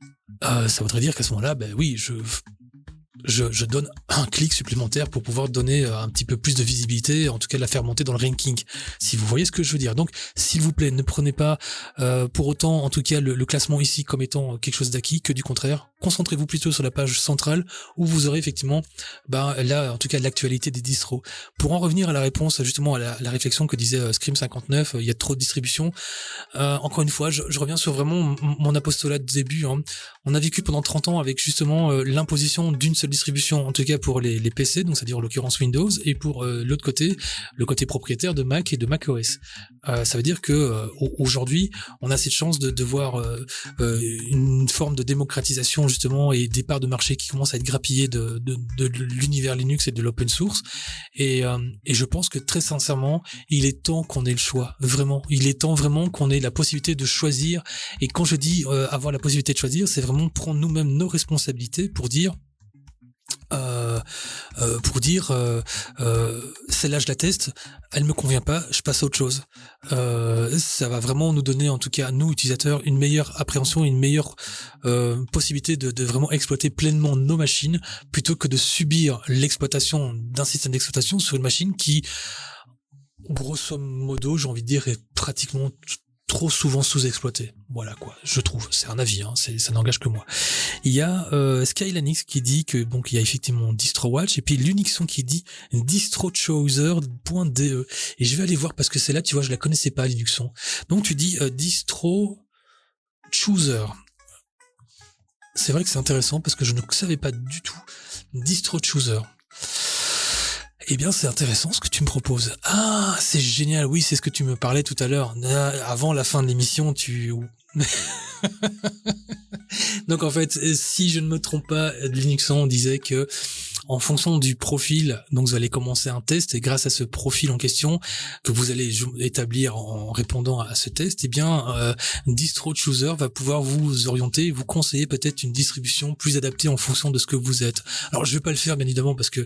ça voudrait dire qu'à ce moment-là, oui, je donne un clic supplémentaire pour pouvoir donner un petit peu plus de visibilité, en tout cas la faire monter dans le ranking, si vous voyez ce que je veux dire. Donc, s'il vous plaît, ne prenez pas pour autant, en tout cas, le classement ici comme étant quelque chose d'acquis, que du contraire. Concentrez-vous plutôt sur la page centrale où vous aurez effectivement, là, en tout cas, l'actualité des distros. Pour en revenir à la réponse, justement, à la réflexion que disait Scream59, il y a trop de distributions. Encore une fois, je reviens sur vraiment mon apostolat de début. Hein. On a vécu pendant 30 ans avec justement l'imposition d'une seule distribution, en tout cas pour les PC, donc c'est-à-dire en l'occurrence Windows, et pour l'autre côté, le côté propriétaire de Mac et de macOS. Ça veut dire que aujourd'hui, on a cette chance de voir une forme de démocratisation justement et des parts de marché qui commencent à être grappillées de l'univers Linux et de l'open source. Et je pense que très sincèrement, il est temps qu'on ait le choix. Vraiment, il est temps vraiment qu'on ait la possibilité de choisir. Et quand je dis avoir la possibilité de choisir, c'est vraiment prendre nous-mêmes nos responsabilités pour dire celle-là je la teste, elle me convient pas, je passe à autre chose. Ça va vraiment nous donner, en tout cas nous utilisateurs, une meilleure appréhension, une meilleure possibilité de vraiment exploiter pleinement nos machines plutôt que de subir l'exploitation d'un système d'exploitation sur une machine qui, grosso modo, j'ai envie de dire, est pratiquement trop souvent sous-exploité. Voilà quoi, je trouve. C'est un avis, hein, ça n'engage que moi. Il y a Skylanix qui dit que donc il y a effectivement DistroWatch et puis l'Unixon qui dit distrochooser.de et je vais aller voir parce que celle-là, tu vois, je la connaissais pas, l'Unixon. Donc tu dis DistroChooser. C'est vrai que c'est intéressant parce que je ne savais pas du tout. DistroChooser. Eh bien, c'est intéressant ce que tu me proposes. Ah, c'est génial. Oui, c'est ce que tu me parlais tout à l'heure. Avant la fin de l'émission, Donc, en fait, si je ne me trompe pas, Linuxon disait que en fonction du profil, donc vous allez commencer un test et grâce à ce profil en question que vous allez établir en répondant à ce test, eh bien DistroChooser va pouvoir vous orienter, vous conseiller peut-être une distribution plus adaptée en fonction de ce que vous êtes. Alors je vais pas le faire bien évidemment parce que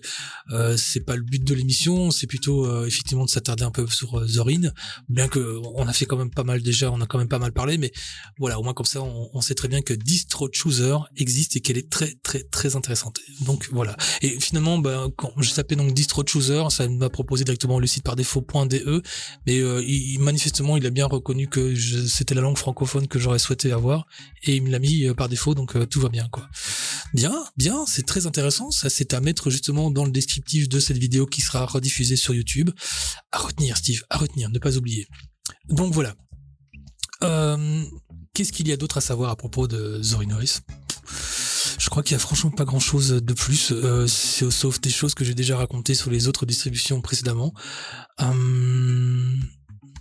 c'est pas le but de l'émission, c'est plutôt effectivement de s'attarder un peu sur Zorin, bien que on a fait quand même pas mal déjà, on a quand même pas mal parlé, mais voilà, au moins comme ça on sait très bien que DistroChooser existe et qu'elle est très très très intéressante. Donc voilà. Et finalement, quand j'ai tapé donc DistroChooser, ça m'a proposé directement le site par défaut.de, mais manifestement, il a bien reconnu que c'était la langue francophone que j'aurais souhaité avoir, et il me l'a mis par défaut, donc tout va bien, quoi. Bien, c'est très intéressant, ça c'est à mettre justement dans le descriptif de cette vidéo qui sera rediffusée sur YouTube. À retenir, Steve, à retenir, ne pas oublier. Donc voilà. Qu'est-ce qu'il y a d'autre à savoir à propos de ZorinOS ? Je crois qu'il y a franchement pas grand chose de plus, sauf des choses que j'ai déjà racontées sur les autres distributions précédemment.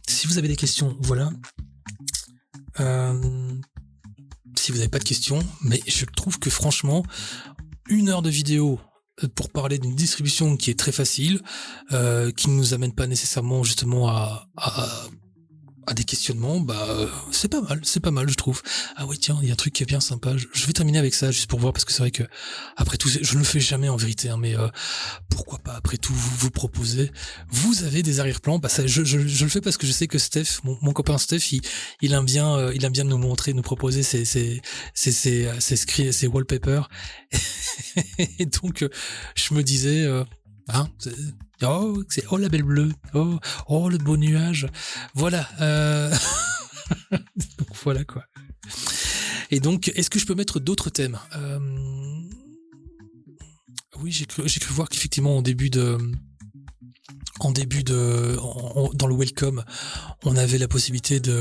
Si vous avez des questions, voilà. Si vous n'avez pas de questions, mais je trouve que franchement, 1 heure de vidéo pour parler d'une distribution qui est très facile, qui ne nous amène pas nécessairement justement à des questionnements, c'est pas mal je trouve. Ah ouais, tiens, il y a un truc qui est bien sympa, je vais terminer avec ça juste pour voir, parce que c'est vrai que après tout, je ne le fais jamais en vérité, hein, mais pourquoi pas après tout vous proposer. Vous avez des arrière-plans, je le fais parce que je sais que Steph, mon copain Steph, il aime bien nous montrer, nous proposer ses wallpapers. Et donc je me disais c'est la belle bleue, le beau nuage, voilà. Donc voilà quoi. Et donc, est-ce que je peux mettre d'autres thèmes ? Oui, j'ai cru voir qu'effectivement dans le welcome, on avait la possibilité de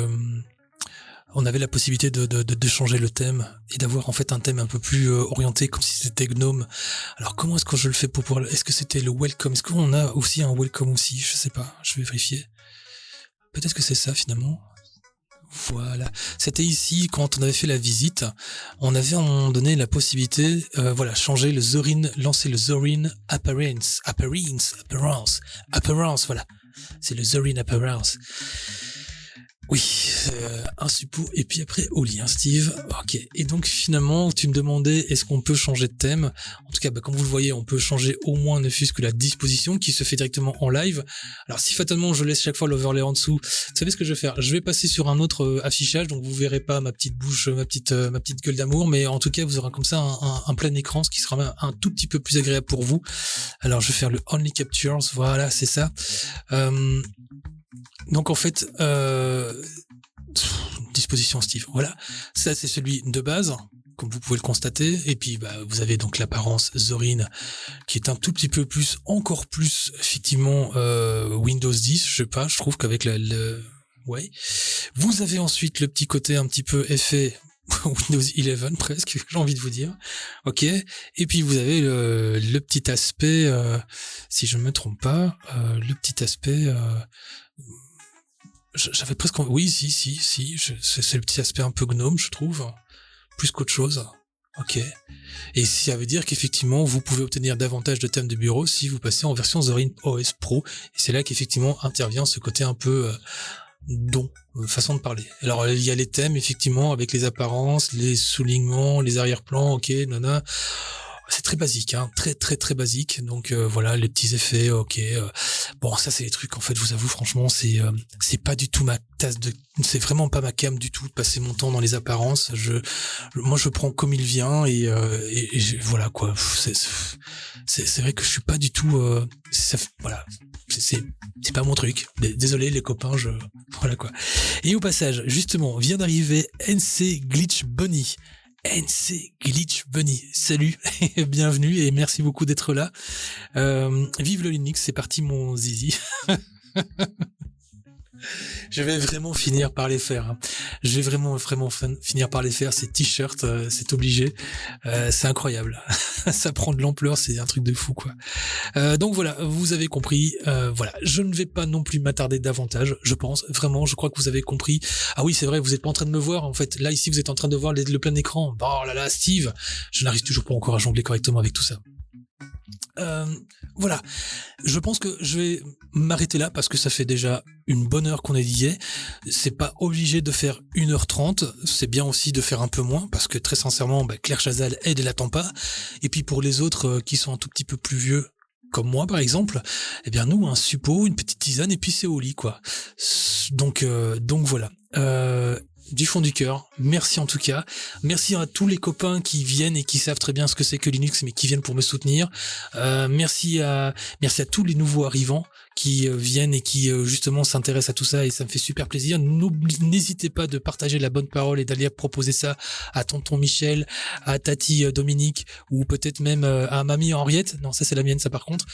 changer le thème et d'avoir en fait un thème un peu plus orienté comme si c'était Gnome. Alors comment est-ce que je le fais pour pouvoir... Est-ce que c'était le welcome? Est-ce qu'on a aussi un welcome aussi? Je sais pas, je vais vérifier. Peut-être que c'est ça finalement. Voilà. C'était ici, quand on avait fait la visite, on avait à un moment donné la possibilité, changer le Zorin, lancer le Zorin Appearance, voilà. C'est le Zorin Appearance. Oui, un suppôt, et puis après Oli, Steve. Ok. Et donc finalement, tu me demandais, est-ce qu'on peut changer de thème? En tout cas, comme vous le voyez, on peut changer au moins ne fût-ce que la disposition qui se fait directement en live. Alors si fatalement je laisse chaque fois l'overlay en dessous, vous savez ce que je vais faire? Je vais passer sur un autre affichage, donc vous verrez pas ma petite bouche, ma petite gueule d'amour, mais en tout cas vous aurez comme ça un plein écran, ce qui sera même un tout petit peu plus agréable pour vous. Alors je vais faire le Only Captures, voilà, c'est ça. Donc en fait, disposition Steve, voilà. Ça c'est celui de base, comme vous pouvez le constater. Et puis vous avez donc l'apparence Zorin, qui est un tout petit peu plus, encore plus, effectivement, Windows 10, je sais pas, je trouve qu'avec ouais. Vous avez ensuite le petit côté un petit peu effet Windows 11 presque, j'ai envie de vous dire. Ok. Et puis vous avez le petit aspect, si je ne me trompe pas, le petit aspect... j'avais presque... Oui, si, c'est le petit aspect un peu gnome, je trouve, plus qu'autre chose. Ok. Et ça veut dire qu'effectivement, vous pouvez obtenir davantage de thèmes de bureau si vous passez en version Zorin OS Pro. Et c'est là qu'effectivement intervient ce côté un peu façon de parler. Alors, il y a les thèmes, effectivement, avec les apparences, les soulignements, les arrière-plans, ok, nana. C'est très basique, hein, très très très basique. Donc voilà, les petits effets, ok. Bon, ça c'est les trucs. En fait, je vous avoue, franchement, c'est pas du tout ma tasse de, c'est vraiment pas ma came du tout de passer mon temps dans les apparences. Moi, je prends comme il vient et voilà quoi. C'est vrai que je suis pas du tout. Voilà, c'est pas mon truc. Désolé les copains, voilà quoi. Et au passage, justement, vient d'arriver NC Glitch Bunny. NC Glitch Bunny, salut et bienvenue et merci beaucoup d'être là. Vive le Linux, c'est parti mon zizi. Je vais vraiment finir par les faire. Hein. Je vais vraiment finir par les faire. Ces t-shirts, c'est obligé. C'est incroyable. Ça prend de l'ampleur, c'est un truc de fou, quoi. Donc voilà, vous avez compris. Voilà, je ne vais pas non plus m'attarder davantage. Je pense vraiment, je crois que vous avez compris. Ah oui, c'est vrai, vous êtes pas en train de me voir. En fait, là ici, vous êtes en train de voir le plein écran. Oh là là, Steve, je n'arrive toujours pas encore à jongler correctement avec tout ça. Voilà, je pense que je vais m'arrêter là parce que ça fait déjà une bonne heure qu'on est lié. C'est pas obligé de faire 1h30, c'est bien aussi de faire un peu moins parce que très sincèrement, Claire Chazal, elle l'attend pas. Et puis pour les autres qui sont un tout petit peu plus vieux, comme moi par exemple, eh bien nous, un suppôt, une petite tisane et puis c'est au lit quoi. Donc voilà. Du fond du cœur, merci en tout cas. Merci à tous les copains qui viennent et qui savent très bien ce que c'est que Linux, mais qui viennent pour me soutenir. Merci à tous les nouveaux arrivants qui viennent et qui justement s'intéressent à tout ça et ça me fait super plaisir. N'hésitez pas de partager la bonne parole et d'aller proposer ça à tonton Michel, à Tati Dominique ou peut-être même à mamie Henriette. Non, ça c'est la mienne, ça par contre.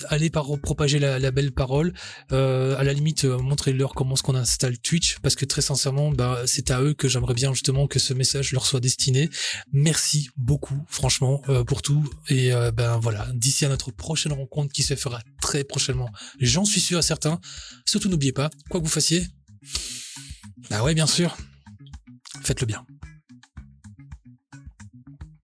Allez propager la belle parole. À la limite, montrez-leur comment est-ce qu'on installe Twitch parce que très sincèrement, c'est à eux que j'aimerais bien justement que ce message leur soit destiné. Merci beaucoup, franchement, pour tout. Et voilà, d'ici à notre prochaine rencontre qui se fera très prochainement, j'en suis sûr à certains. Surtout n'oubliez pas, quoi que vous fassiez, ouais bien sûr, faites-le bien.